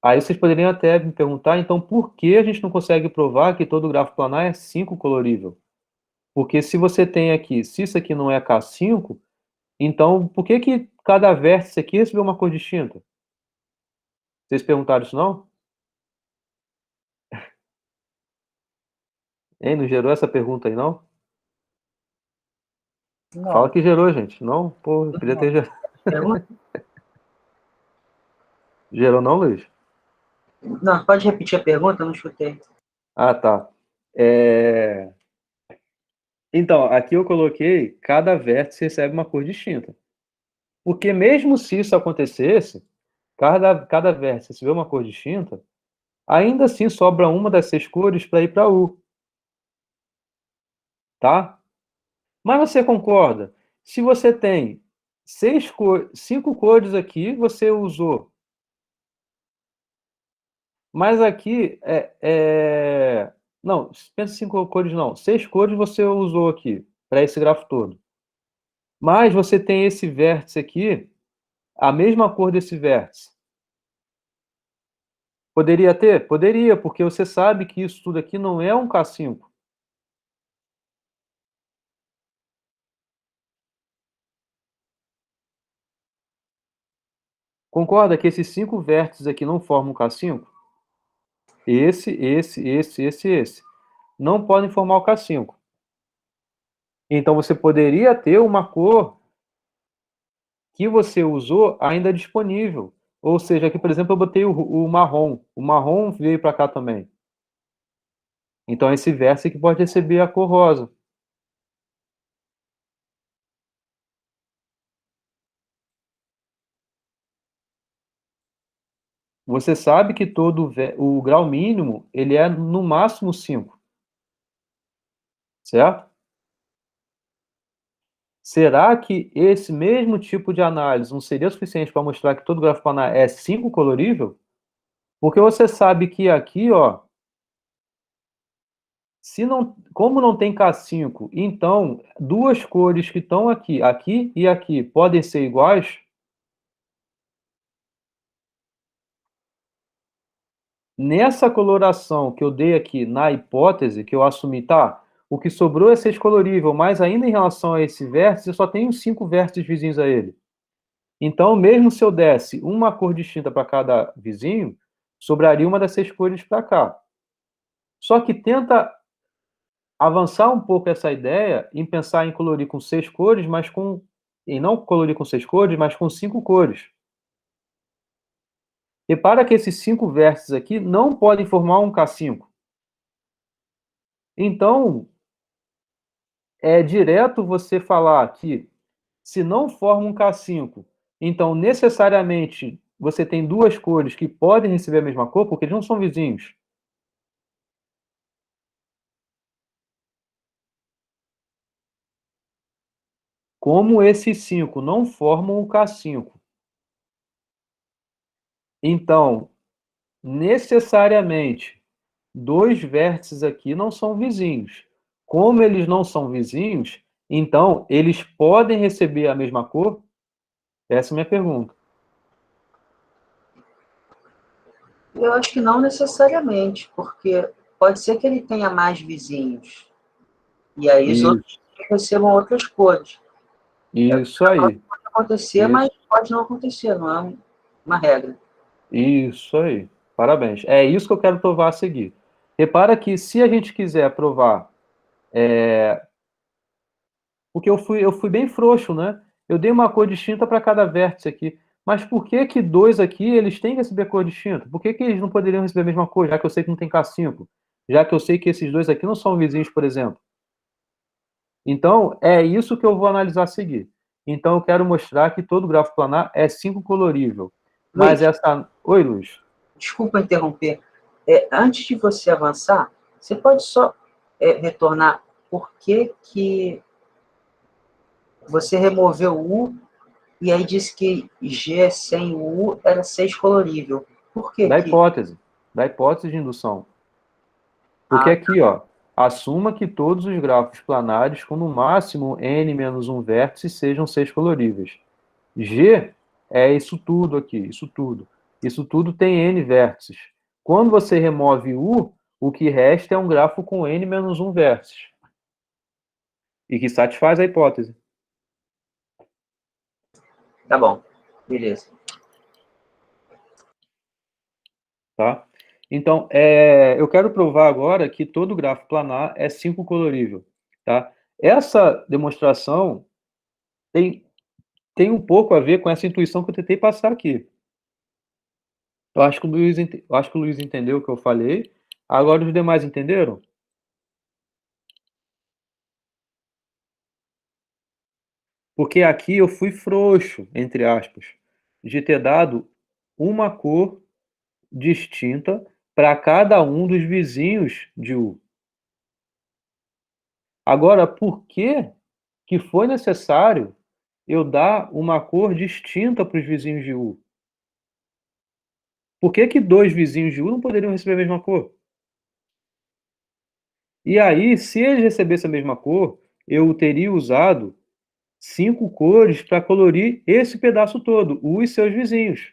S2: Aí vocês poderiam até me perguntar, então, por que a gente não consegue provar que todo grafo planar é 5 colorível? Porque se você tem aqui, se isso aqui não é K5, então por que que cada vértice aqui recebeu uma cor distinta? Vocês perguntaram isso não? Hein, não gerou essa pergunta aí não? Fala
S3: Não,
S2: que gerou, gente. Não, pô, podia ter
S3: não.
S2: gerado.
S1: Pergunta?
S2: Gerou não, Luiz?
S1: Não, pode repetir a pergunta? Eu não escutei.
S2: Ah, tá. É, Então, aqui eu coloquei cada vértice recebe uma cor distinta. Porque mesmo se isso acontecesse, cada vértice receber uma cor distinta, ainda assim sobra uma das 6 cores para ir para U, tá? Mas você concorda? Se você tem 5 cores aqui, você usou. Mas aqui não, pensa 5 cores não. 6 cores você usou aqui para esse grafo todo. Mas você tem esse vértice aqui, a mesma cor desse vértice. Poderia ter? Poderia, porque você sabe que isso tudo aqui não é um K5. Concorda que esses 5 vértices aqui não formam um K5? Esse. Não podem formar o K5. Então você poderia ter uma cor que você usou ainda disponível. Ou seja, aqui, por exemplo, eu botei o marrom. O marrom veio para cá também. Então esse vértice aqui pode receber a cor rosa. Você sabe que o grau mínimo ele é no máximo 5, certo? Será que esse mesmo tipo de análise não seria suficiente para mostrar que todo grafo planar é 5 colorível? Porque você sabe que aqui, ó, se não, como não tem K5, então duas cores que estão aqui, aqui e aqui, podem ser iguais? Nessa coloração que eu dei aqui na hipótese, que eu assumi, tá, o que sobrou é 6 colorível, mas ainda em relação a esse vértice, eu só tenho 5 vértices vizinhos a ele. Então, mesmo se eu desse uma cor distinta para cada vizinho, sobraria uma das 6 cores para cá. Só que tenta avançar um pouco essa ideia em pensar em colorir com 6 cores, mas com... E não colorir com 6 cores, mas com 5 cores. Repara que esses 5 vértices aqui não podem formar um K5. Então, é direto você falar que se não forma um K5, então necessariamente você tem duas cores que podem receber a mesma cor, porque eles não são vizinhos. Como esses 5 não formam o K5, então necessariamente dois vértices aqui não são vizinhos. Como eles não são vizinhos, então eles podem receber a mesma cor? Essa é a minha pergunta.
S1: Eu acho que não necessariamente, porque pode ser que ele tenha mais vizinhos, e aí os outros recebam outras cores.
S2: Isso aí.
S1: Pode acontecer,
S2: Isso.
S1: mas pode não acontecer, não é uma regra.
S2: Isso aí. Parabéns. É isso que eu quero provar a seguir. Repara que se a gente quiser provar, porque eu fui bem frouxo, né? Eu dei uma cor distinta para cada vértice aqui. Mas por que que dois aqui eles têm que receber cor distinta? Por que que eles não poderiam receber a mesma cor, já que eu sei que não tem K5? Já que eu sei que esses dois aqui não são vizinhos, por exemplo. Então, é isso que eu vou analisar a seguir. Então, eu quero mostrar que todo grafo planar é 5 colorível. Mas
S1: Luiz,
S2: essa... Oi, Luiz.
S1: desculpa interromper. Antes de você avançar, você pode só retornar por que você removeu o U e aí disse que G sem o U era 6 colorível. Por que
S2: Da
S1: que...
S2: hipótese. Da hipótese de indução. Porque
S1: Ah,
S2: aqui, ó, assuma que todos os grafos planáres com no máximo n menos um vértice sejam 6 coloríveis. G é isso tudo aqui, isso tudo. Isso tudo tem n vértices. Quando você remove U, o que resta é um grafo com n menos um vértice. E que satisfaz a hipótese.
S1: tá bom. Beleza.
S2: Tá? Então, eu quero provar agora que todo grafo planar é 5 colorível. Tá? Essa demonstração tem um pouco a ver com essa intuição que eu tentei passar aqui. Eu acho que o Luiz entendeu o que eu falei. Agora os demais entenderam? Porque aqui eu fui frouxo, entre aspas, de ter dado uma cor distinta para cada um dos vizinhos de U. Agora, por que foi necessário eu dar uma cor distinta para os vizinhos de U? Por que dois vizinhos de U não poderiam receber a mesma cor? E aí, se eles recebessem a mesma cor, eu teria usado 5 cores para colorir esse pedaço todo, U e seus vizinhos.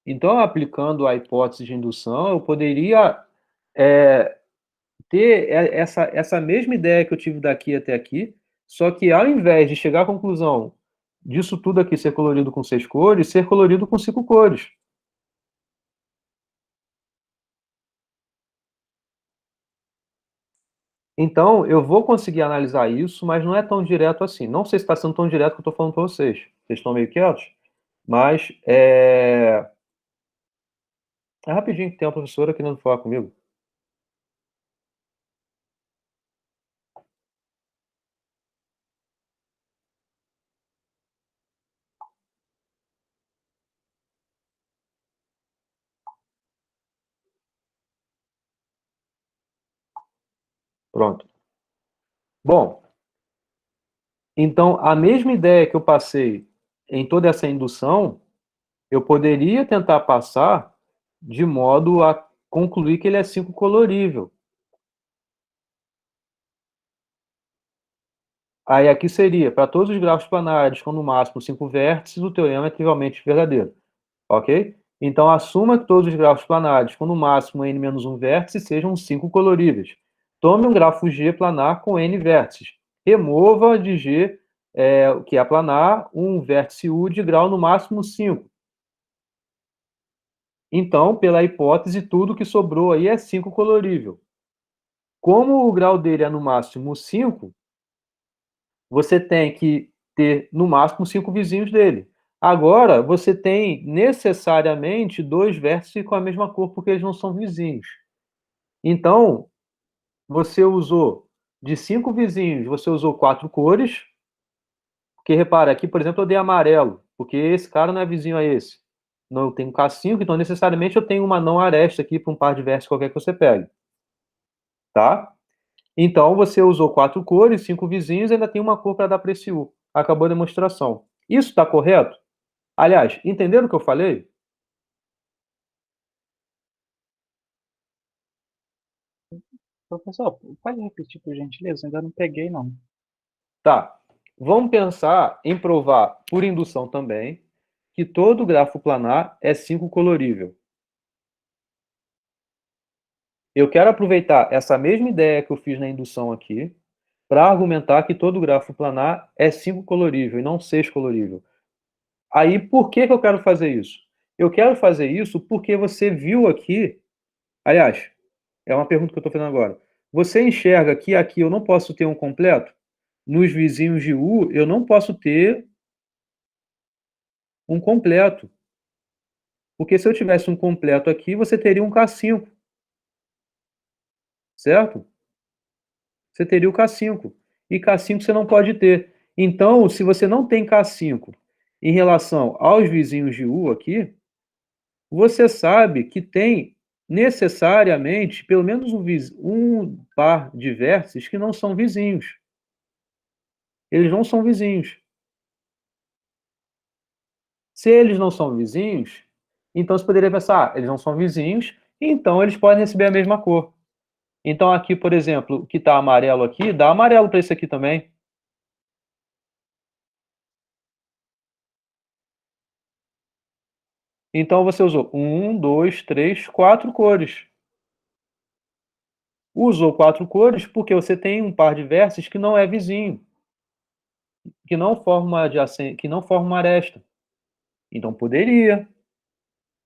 S2: Então, aplicando a hipótese de indução, eu poderia ter essa mesma ideia que eu tive daqui até aqui, só que ao invés de chegar à conclusão disso tudo aqui ser colorido com 6 cores, ser colorido com 5 cores. Então, eu vou conseguir analisar isso, mas não é tão direto assim. Não sei se está sendo tão direto que eu estou falando para vocês. Vocês estão meio quietos? Mas é rapidinho que tem uma professora querendo falar comigo. Pronto. Bom, então a mesma ideia que eu passei em toda essa indução, eu poderia tentar passar de modo a concluir que ele é 5 colorível. Aí aqui seria, para todos os grafos planares com no máximo 5 vértices, o teorema é trivialmente verdadeiro. ok? Então, assuma que todos os grafos planares com no máximo n menos um vértice sejam 5 coloríveis. Tome um grafo G planar com n vértices. Remova de G, que é planar, um vértice U de grau no máximo 5. Então, pela hipótese, tudo que sobrou aí é 5 colorível. Como o grau dele é no máximo 5, você tem que ter no máximo 5 vizinhos dele. Agora, você tem necessariamente 2 vértices com a mesma cor, porque eles não são vizinhos. Então, você usou de 5 vizinhos, você usou 4 cores. Porque repara, aqui, por exemplo, eu dei amarelo, porque esse cara não é vizinho a esse. Não, eu tenho K5, então necessariamente eu tenho uma não aresta aqui para um par de vértices qualquer que você pegue. Tá? Então, você usou 4 cores, 5 vizinhos, e ainda tem uma cor para dar para esse U. Acabou a demonstração. Isso está correto? Aliás, entenderam o que eu falei?
S3: Professor, pode repetir, por gentileza? Ainda não peguei, não.
S2: Tá. Vamos pensar em provar, por indução também, que todo grafo planar é 5 colorível. Eu quero aproveitar essa mesma ideia que eu fiz na indução aqui, para argumentar que todo grafo planar é 5 colorível e não 6 colorível. Aí, por que que eu quero fazer isso? Eu quero fazer isso porque você viu aqui, aliás, é uma pergunta que eu estou fazendo agora. Você enxerga que aqui eu não posso ter um completo? Nos vizinhos de U, eu não posso ter um completo. Porque se eu tivesse um completo aqui, você teria um K5, certo? Você teria o K5. E K5 você não pode ter. Então, se você não tem K5 em relação aos vizinhos de U aqui, você sabe que tem necessariamente pelo menos um par de vértices que não são vizinhos. Eles não são vizinhos. Se eles não são vizinhos, então você poderia pensar, eles não são vizinhos, então eles podem receber a mesma cor. Então aqui, por exemplo, o que está amarelo aqui, dá amarelo para esse aqui também. Então você usou 1, 2, 3, 4 cores. Usou 4 cores porque você tem um par de vértices que não é vizinho, que não forma adjacente, que não forma uma aresta. Então poderia,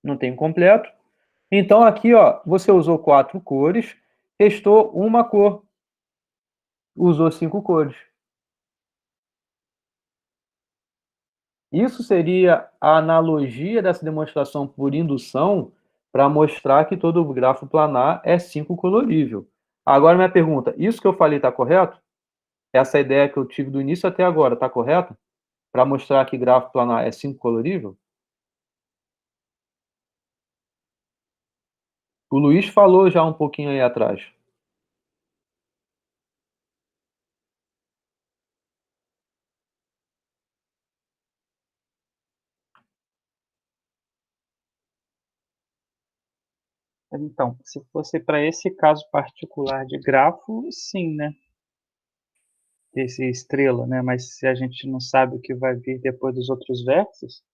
S2: não tem completo. Então aqui, ó, você usou 4 cores, restou uma cor. Usou 5 cores. Isso seria a analogia dessa demonstração por indução para mostrar que todo grafo planar é 5 colorível. Agora minha pergunta, isso que eu falei está correto? Essa ideia que eu tive do início até agora está correta? Para mostrar que grafo planar é 5 colorível? O Luiz falou já um pouquinho aí atrás.
S3: Então, se fosse para esse caso particular de grafo, sim, né? Esse estrela, né? Mas se a gente não sabe o que vai vir depois dos outros vértices,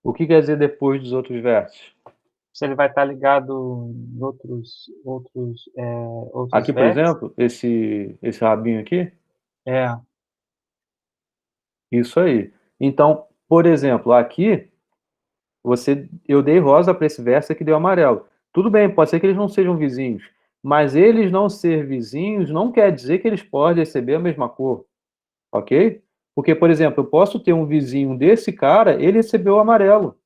S2: O que quer dizer depois dos outros vértices?
S3: se ele vai estar ligado em outros
S2: Aqui, por
S3: vértices,
S2: exemplo, esse rabinho aqui,
S3: é,
S2: isso aí. Então, por exemplo, aqui eu dei rosa para esse verso que deu amarelo. Tudo bem, pode ser que eles não sejam vizinhos, mas eles não ser vizinhos não quer dizer que eles podem receber a mesma cor, ok? Porque, por exemplo, eu posso ter um vizinho desse cara, ele recebeu amarelo.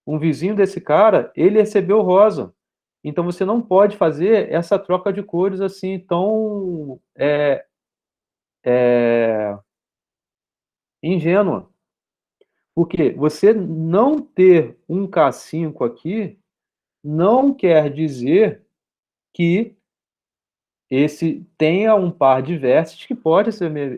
S2: Um vizinho desse cara, ele recebeu rosa. Então você não pode fazer essa troca de cores assim tão é, ingênua. Porque você não ter um K5 aqui não quer dizer que esse tenha um par de vértices que pode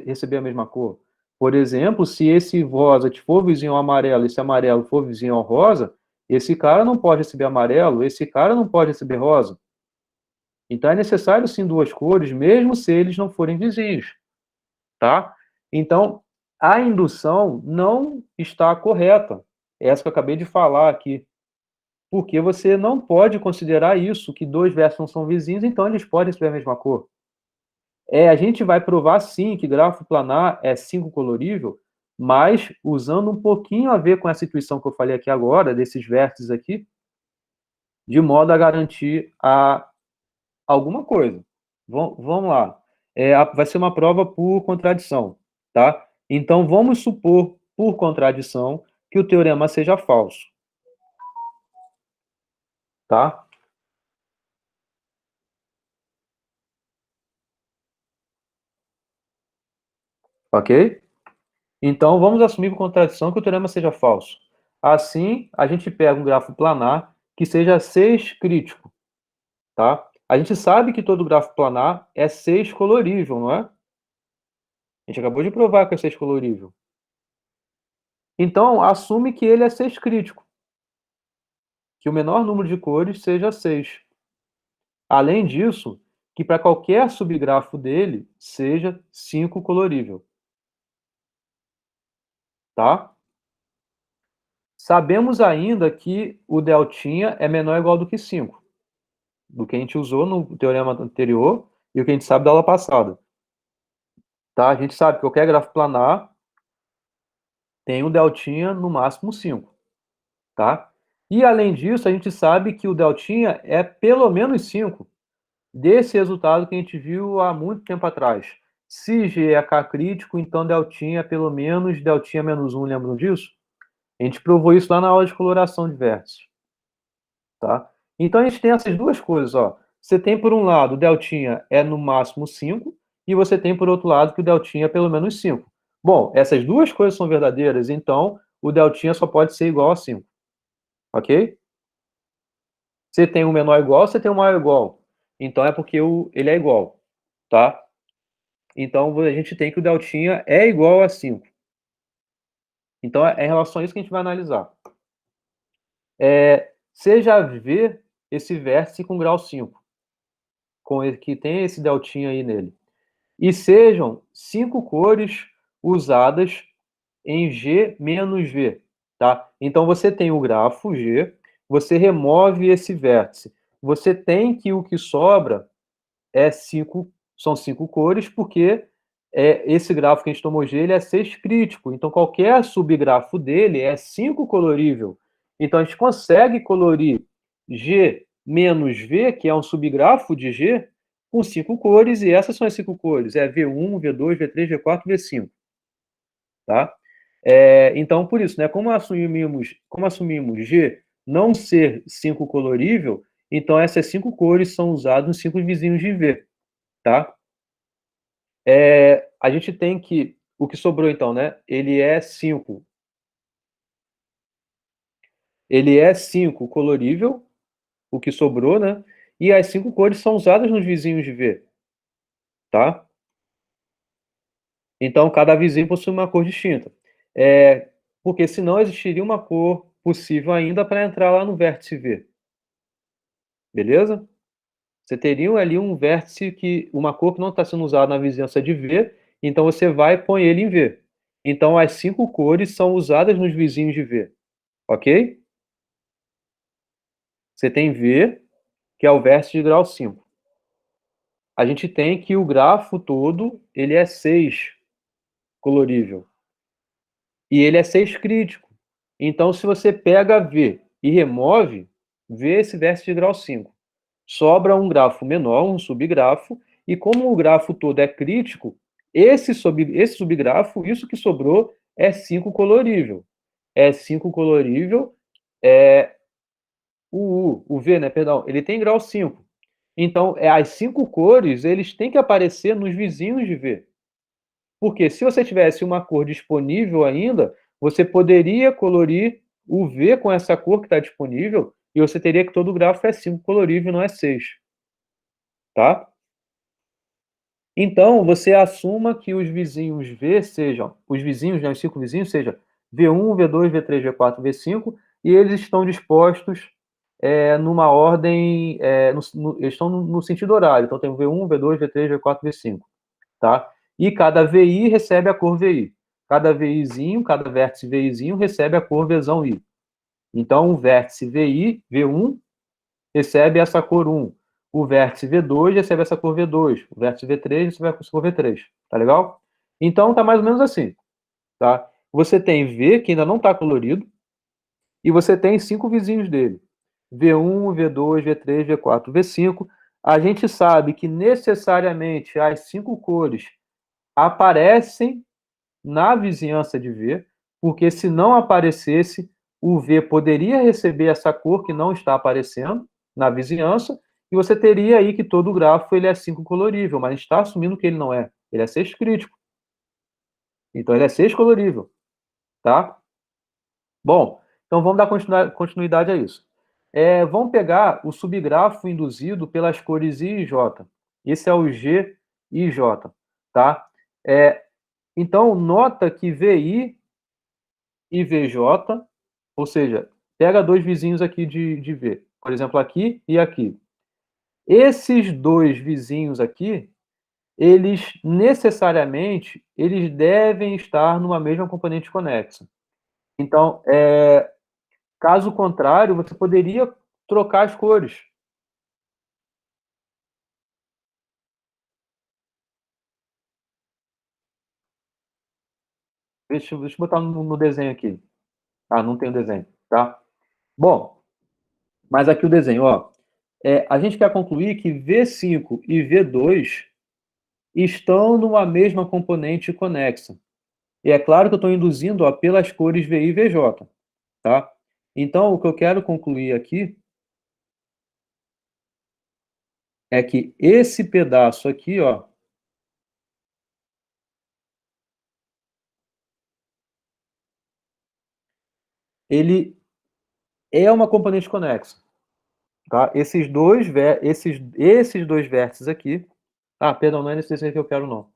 S2: receber a mesma cor. Por exemplo, se esse rosa for vizinho ao amarelo, esse amarelo for vizinho ao rosa, esse cara não pode receber amarelo, esse cara não pode receber rosa. Então é necessário sim duas cores, mesmo se eles não forem vizinhos, tá? Então, a indução não está correta. Essa que eu acabei de falar aqui. Porque você não pode considerar isso, que dois versos não são vizinhos, então eles podem ser a mesma cor. A gente vai provar sim que grafo planar é 5 colorível, mas usando um pouquinho a ver com essa intuição que eu falei aqui agora, desses vértices aqui, de modo a garantir alguma coisa. Vamos lá. Vai ser uma prova por contradição, tá? Então, vamos supor, por contradição, que o teorema seja falso, tá? Ok? Então, vamos assumir por contradição que o teorema seja falso. Assim, a gente pega um grafo planar que seja 6 crítico, tá? A gente sabe que todo grafo planar é 6 colorível, não é? A gente acabou de provar que é 6 colorível. Então, assume que ele é 6 crítico, que o menor número de cores seja 6. Além disso, que para qualquer subgrafo dele seja 5 colorível, tá? Sabemos ainda que o deltinha é menor ou igual do que 5, do que a gente usou no teorema anterior e o que a gente sabe da aula passada. Tá? A gente sabe que qualquer grafo planar tem um deltinha no máximo 5. Tá? E além disso, a gente sabe que o deltinha é pelo menos 5 desse resultado que a gente viu há muito tempo atrás. Se G é K crítico, então deltinha é pelo menos deltinha menos 1, lembram disso? A gente provou isso lá na aula de coloração de vértices. Tá? Então a gente tem essas duas coisas, ó. Você tem por um lado o deltinha é no máximo 5 e você tem por outro lado que o deltinha é pelo menos 5. Bom, essas duas coisas são verdadeiras, então o deltinha só pode ser igual a 5. Ok? Você tem um menor igual, você tem um maior igual. Então é porque ele é igual, tá? Então a gente tem que o deltinha é igual a 5. Então é em relação a isso que a gente vai analisar. Você já vê esse vértice com grau 5, que tem esse deltinha aí nele. E sejam 5 cores usadas em G menos V, tá? Então você tem o grafo G, você remove esse vértice. Você tem que o que sobra são 5 cores, porque esse grafo que a gente tomou G, ele é 6 crítico. Então qualquer subgrafo dele é 5 colorível. Então a gente consegue colorir G menos V, que é um subgrafo de G, com 5 cores, e essas são as 5 cores, é V1, V2, V3, V4, V5, tá? Então, por isso, né, como assumimos G não ser 5 colorível, então essas 5 cores são usadas nos 5 vizinhos de V, tá? A gente tem que, o que sobrou então, né, ele é 5 colorível, o que sobrou, né, e as 5 cores são usadas nos vizinhos de V, tá? Então, cada vizinho possui uma cor distinta. Porque senão existiria uma cor possível ainda para entrar lá no vértice V. Beleza? Você teria ali um vértice uma cor que não está sendo usada na vizinhança de V, então você vai e põe ele em V. Então, as 5 cores são usadas nos vizinhos de V. Ok? Você tem V, que é o vértice de grau 5. A gente tem que o grafo todo, ele é 6 colorível. E ele é 6 crítico. Então, se você pega V e remove, V esse vértice de grau 5. Sobra um grafo menor, um subgrafo, e como o grafo todo é crítico, esse subgrafo, isso que sobrou, é 5 colorível. É 5 colorível, o V, né, perdão, ele tem grau 5. Então, as 5 cores, eles têm que aparecer nos vizinhos de V. Porque se você tivesse uma cor disponível ainda, você poderia colorir o V com essa cor que está disponível, e você teria que todo o grafo é 5 colorível, não é 6. Tá? Então, você assuma que os vizinhos V sejam, os vizinhos, né, os 5 vizinhos, seja V1, V2, V3, V4, V5, e eles estão dispostos numa ordem, eles estão no sentido horário. Então, tem o V1, V2, V3, V4, V5. Tá? E cada VI recebe a cor VI. Cada VIzinho, cada vértice VIzinho recebe a cor Vzão I. Então, o vértice VI, V1, recebe essa cor 1. O vértice V2 recebe essa cor V2. O vértice V3 recebe essa cor V3. Tá legal? Então, tá mais ou menos assim. Tá? Você tem V, que ainda não está colorido, e você tem 5 vizinhos dele. V1, V2, V3, V4, V5. A gente sabe que necessariamente as 5 cores aparecem na vizinhança de V, porque se não aparecesse, o V poderia receber essa cor que não está aparecendo na vizinhança, e você teria aí que todo o grafo ele é 5 colorível, mas a gente está assumindo que ele não é. Ele é 6 crítico. Então ele é 6 colorível, tá? Bom, então vamos dar continuidade a isso. Vamos pegar o subgrafo induzido pelas cores I e J. Esse é o G e J, tá? Então, nota que VI e VJ, ou seja, pega dois vizinhos aqui de V, por exemplo, aqui e aqui. Esses dois vizinhos aqui, eles necessariamente, eles devem estar numa mesma componente conexa. Então, caso contrário, você poderia trocar as cores. Deixa eu botar no desenho aqui. Ah, não tem o desenho, tá? Bom, mas aqui o desenho, ó. A gente quer concluir que V5 e V2 estão numa mesma componente conexa. E é claro que eu estou induzindo, ó, pelas cores VI e VJ, tá? Então, o que eu quero concluir aqui é que esse pedaço aqui, ó, ele é uma componente conexa, tá? Esses dois vértices aqui. Ah, perdão, não é nesse desenho que eu quero, não.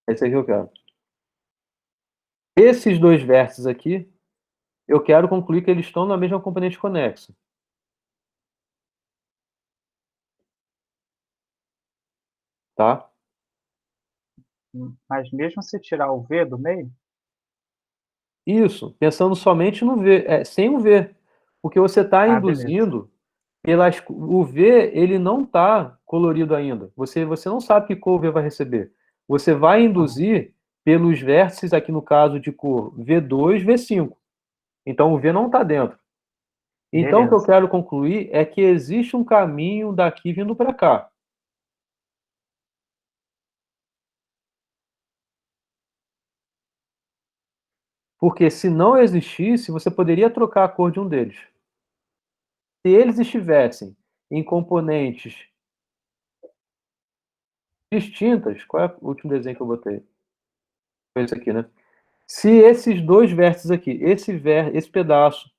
S2: Esse aqui eu quero. Esses dois vértices aqui, eu quero concluir que eles estão na mesma componente conexa, tá?
S3: Mas mesmo se tirar o V do meio,
S2: Isso, pensando somente no V, sem o V, porque você está
S3: beleza.
S2: induzindo o V, ele não está colorido ainda. Você não sabe que cor o V vai receber. Você vai
S3: Aham,
S2: induzir pelos vértices, aqui no caso de cor V2, V5. Então o V não está dentro. Então o que eu
S3: beleza.
S2: quero concluir é que existe um caminho daqui vindo para cá. Porque se não existisse, você poderia trocar a cor de um deles. Se eles estivessem em componentes distintas, qual é o último desenho que eu botei? Foi esse aqui, né? Se esses dois vértices aqui, esse pedaço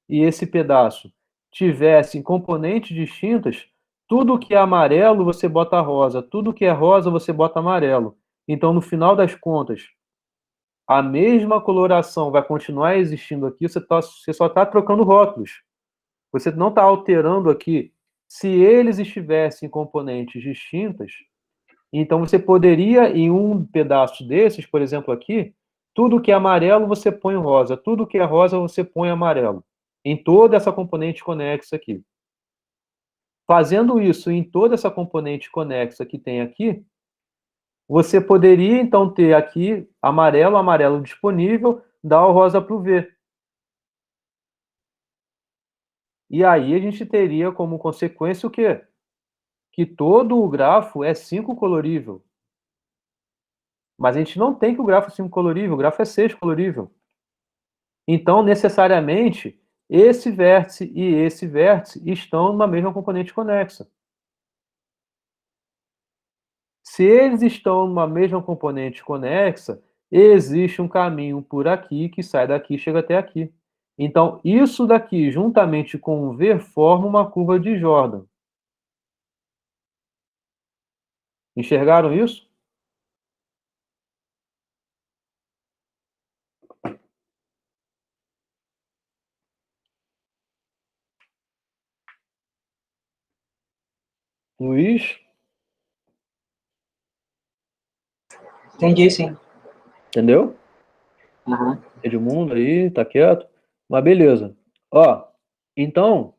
S2: e esse pedaço, tivessem componentes distintas, tudo que é amarelo você bota rosa, tudo que é rosa você bota amarelo. Então, no final das contas, a mesma coloração vai continuar existindo aqui, você só está trocando rótulos. Você não está alterando aqui. Se eles estivessem em componentes distintas, então você poderia, em um pedaço desses, por exemplo, aqui, tudo que é amarelo você põe rosa, tudo que é rosa você põe amarelo. Em toda essa componente conexa aqui. Fazendo isso em toda essa componente conexa que tem aqui, você poderia então ter aqui amarelo, amarelo disponível, dar o rosa para o V. E aí a gente teria como consequência o quê? Que todo o grafo é 5 colorível. Mas a gente não tem que o grafo é 5 colorível, o grafo é 6 colorível. Então, necessariamente, esse vértice e esse vértice estão numa mesma componente conexa. Se eles estão numa mesma componente conexa, existe um caminho por aqui que sai daqui e chega até aqui. Então, isso daqui, juntamente com o V, forma uma curva de Jordan. Enxergaram isso? Luiz?
S1: Entendi, sim.
S2: Entendeu?
S1: Uhum.
S2: Edmundo aí, tá quieto. Mas beleza. Ó, então,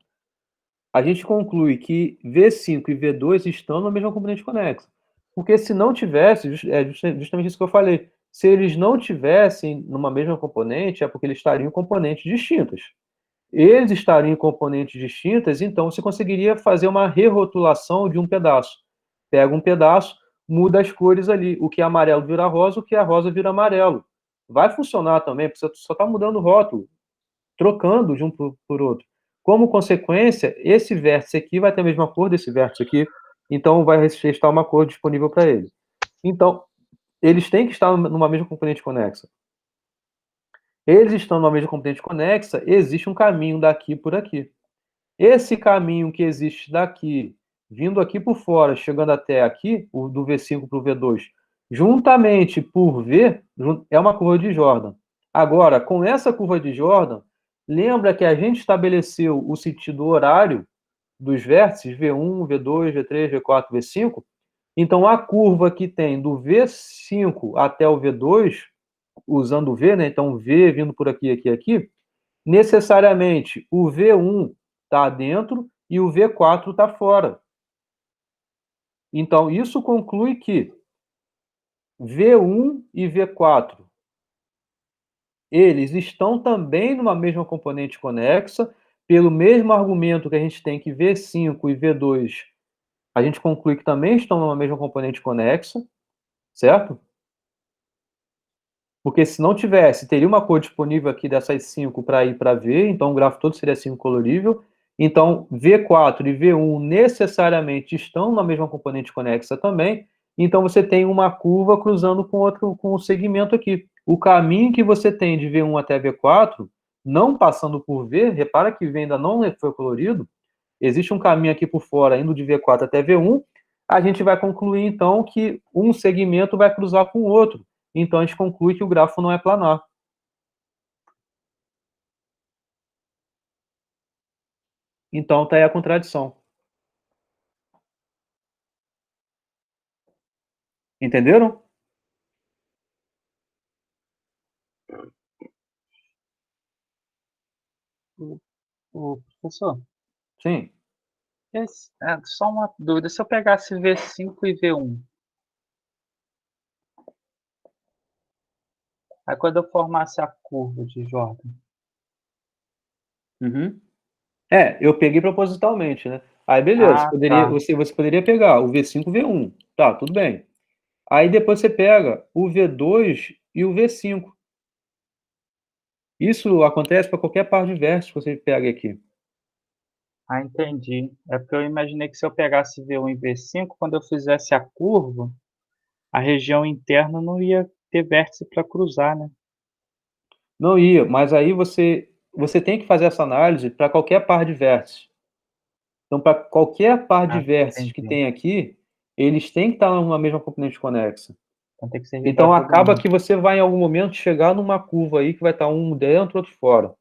S2: a gente conclui que V5 e V2 estão na mesma componente conexa. Porque se não tivesse, justamente isso que eu falei, se eles não tivessem numa mesma componente, é porque eles estariam em componentes distintas. Eles estariam em componentes distintas, então você conseguiria fazer uma rerotulação de um pedaço. Pega um pedaço, muda as cores ali. O que é amarelo vira rosa, o que é rosa vira amarelo. Vai funcionar também, porque você só está mudando o rótulo, trocando de um por outro. Como consequência, esse vértice aqui vai ter a mesma cor desse vértice aqui, então vai restar uma cor disponível para ele. Então, eles têm que estar numa mesma componente conexa. Eles estão numa mesma componente conexa, existe um caminho daqui por aqui. Esse caminho que existe daqui, vindo aqui por fora, chegando até aqui, do V5 para o V2, juntamente por V, é uma curva de Jordan. Agora, com essa curva de Jordan, lembra que a gente estabeleceu o sentido horário dos vértices V1, V2, V3, V4, V5? Então, a curva que tem do V5 até o V2, usando o V, né? Então, V vindo por aqui, aqui, aqui, necessariamente o V1 está dentro e o V4 está fora. Então, isso conclui que V1 e V4, eles estão também numa mesma componente conexa, pelo mesmo argumento que a gente tem que V5 e V2, a gente conclui que também estão numa mesma componente conexa, certo? Porque se não tivesse, teria uma cor disponível aqui dessas 5 para ir para V, então o gráfico todo seria 5 colorível. Então, V4 e V1 necessariamente estão na mesma componente conexa também. Então, você tem uma curva cruzando com o segmento aqui. O caminho que você tem de V1 até V4, não passando por V, repara que V ainda não foi colorido, existe um caminho aqui por fora, indo de V4 até V1, a gente vai concluir, então, que um segmento vai cruzar com o outro. Então, a gente conclui que o grafo não é planar. Então, está aí a contradição. Entenderam?
S3: O professor,
S2: Sim.
S3: só uma dúvida. Se eu pegasse V5 e V1, aí quando eu formasse a curva de Jordan,
S2: Uhum. Eu peguei propositalmente, né? Aí, beleza,
S3: ah, tá,
S2: você poderia pegar o V5 e o V1. Tá, tudo bem. Aí depois você pega o V2 e o V5. Isso acontece para qualquer par de vértices que você pega aqui.
S3: entendi. É porque eu imaginei que se eu pegasse V1 e V5, quando eu fizesse a curva, a região interna não ia ter vértice para cruzar, né?
S2: Não ia, mas aí você tem que fazer essa análise para qualquer par de vértices. Então, para qualquer par de
S3: Ah,
S2: vértices que
S3: entendi.
S2: tem aqui, eles têm que estar numa mesma componente conexa.
S3: Então tem que servir para
S2: Então,
S3: todo
S2: acaba
S3: mundo.
S2: que você vai, em algum momento, chegar numa curva aí que vai estar um dentro, outro fora,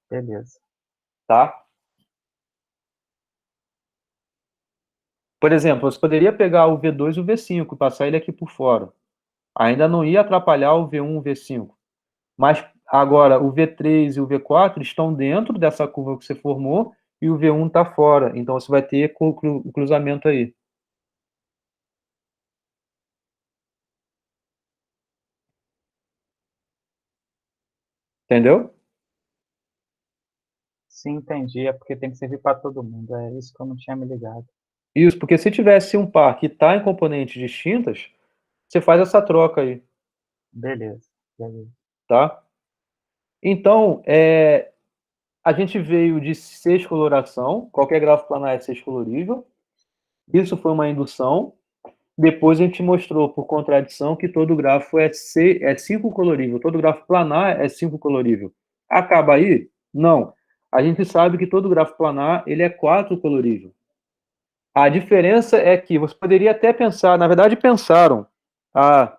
S3: Beleza.
S2: tá? Por exemplo, você poderia pegar o V2 e o V5 e passar ele aqui por fora. Ainda não ia atrapalhar o V1 e o V5. Mas agora o V3 e o V4 estão dentro dessa curva que você formou e o V1 está fora. Então você vai ter o cruzamento aí. Entendeu?
S3: Sim, entendi. É porque tem que servir para todo mundo. É isso que eu não tinha me ligado.
S2: Isso, porque se tivesse um par que está em componentes distintas, você faz essa troca aí,
S3: Beleza. Beleza.
S2: tá? Então, a gente veio de sexcoloração, qualquer grafo planar é sexcolorível. Isso foi uma indução. Depois a gente mostrou, por contradição, que todo grafo é 5 colorível, todo grafo planar é 5 colorível. Acaba aí? Não. A gente sabe que todo grafo planar ele é 4 colorível. A diferença é que você poderia até pensar, na verdade pensaram, há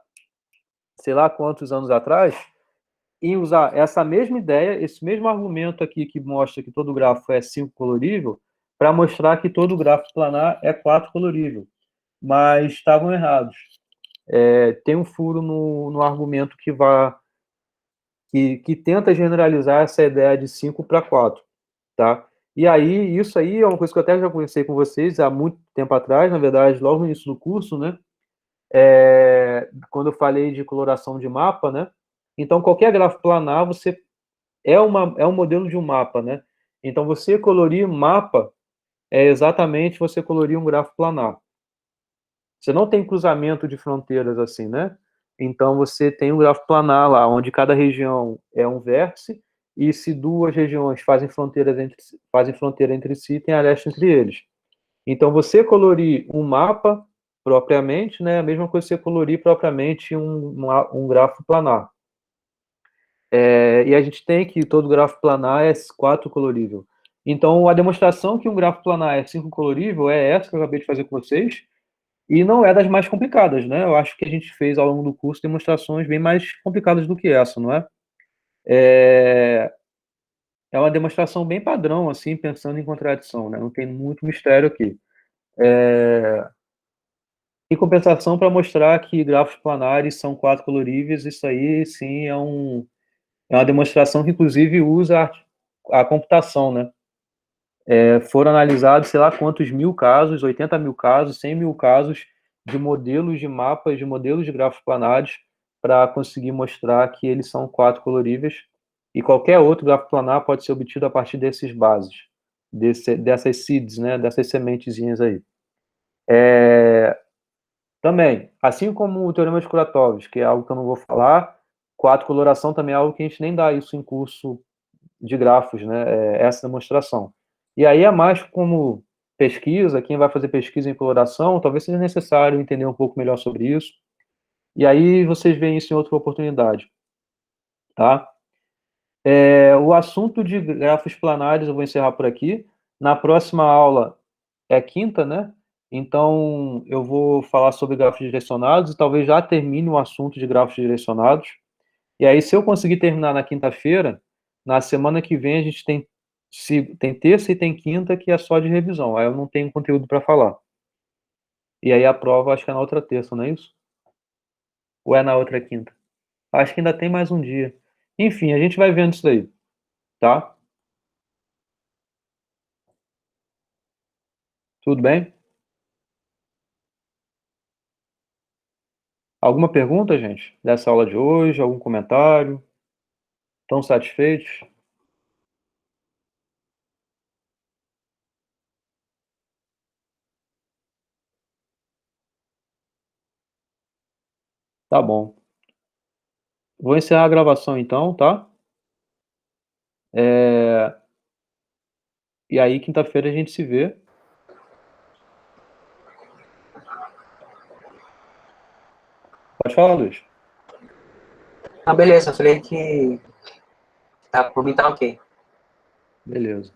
S2: sei lá quantos anos atrás, em usar essa mesma ideia, esse mesmo argumento aqui que mostra que todo grafo é 5 colorível, para mostrar que todo grafo planar é 4 colorível. Mas estavam errados. tem um furo no argumento que tenta generalizar essa ideia de 5 para 4, tá? E aí, isso aí é uma coisa que eu até já conversei com vocês há muito tempo atrás, na verdade, logo no início do curso, né? Quando eu falei de coloração de mapa, né? Então, qualquer grafo planar, você é um modelo de um mapa, né? Então, você colorir mapa é exatamente você colorir um grafo planar. Você não tem cruzamento de fronteiras assim, né? Então, você tem um grafo planar lá, onde cada região é um vértice, e se duas regiões fazem fronteira entre si, tem aresta entre eles. Então, você colorir um mapa propriamente, né, é a mesma coisa que você colorir propriamente um grafo planar. E a gente tem que todo grafo planar é 4 colorível. Então, a demonstração que um grafo planar é 5 colorível é essa que eu acabei de fazer com vocês, e não é das mais complicadas, né? Eu acho que a gente fez ao longo do curso demonstrações bem mais complicadas do que essa, não é? É uma demonstração bem padrão, assim, pensando em contradição, né? Não tem muito mistério aqui. Em compensação, para mostrar que grafos planares são 4 coloríveis, isso aí, sim, é uma demonstração que, inclusive, usa a computação, né? Foram analisados, sei lá quantos mil casos, 80 mil casos, 100 mil casos de modelos de mapas, de modelos de grafos planares, para conseguir mostrar que eles são 4 coloríveis, e qualquer outro grafo planar pode ser obtido a partir desses bases, dessas seeds, né, dessas sementezinhas aí. Também, assim como o Teorema de Kuratov, que é algo que eu não vou falar, 4 coloração também é algo que a gente nem dá isso em curso de grafos, né, essa demonstração. E aí é mais como pesquisa, quem vai fazer pesquisa em coloração, talvez seja necessário entender um pouco melhor sobre isso. E aí vocês veem isso em outra oportunidade, tá? O assunto de grafos planares eu vou encerrar por aqui. Na próxima aula é quinta, né? Então eu vou falar sobre grafos direcionados e talvez já termine o assunto de grafos direcionados. E aí, se eu conseguir terminar na quinta-feira, na semana que vem a gente tem terça e tem quinta que é só de revisão. Aí eu não tenho conteúdo para falar. E aí a prova acho que é na outra terça, não é isso? Ou é na outra quinta? Acho que ainda tem mais um dia. Enfim, a gente vai vendo isso daí, tá? Tudo bem? Alguma pergunta, gente, dessa aula de hoje? Algum comentário? Estão satisfeitos? Tá bom. Vou encerrar a gravação então, tá? E aí, quinta-feira a gente se vê. Pode falar, Luiz.
S1: Ah, beleza, eu falei que tá, por mim tá ok.
S2: Beleza.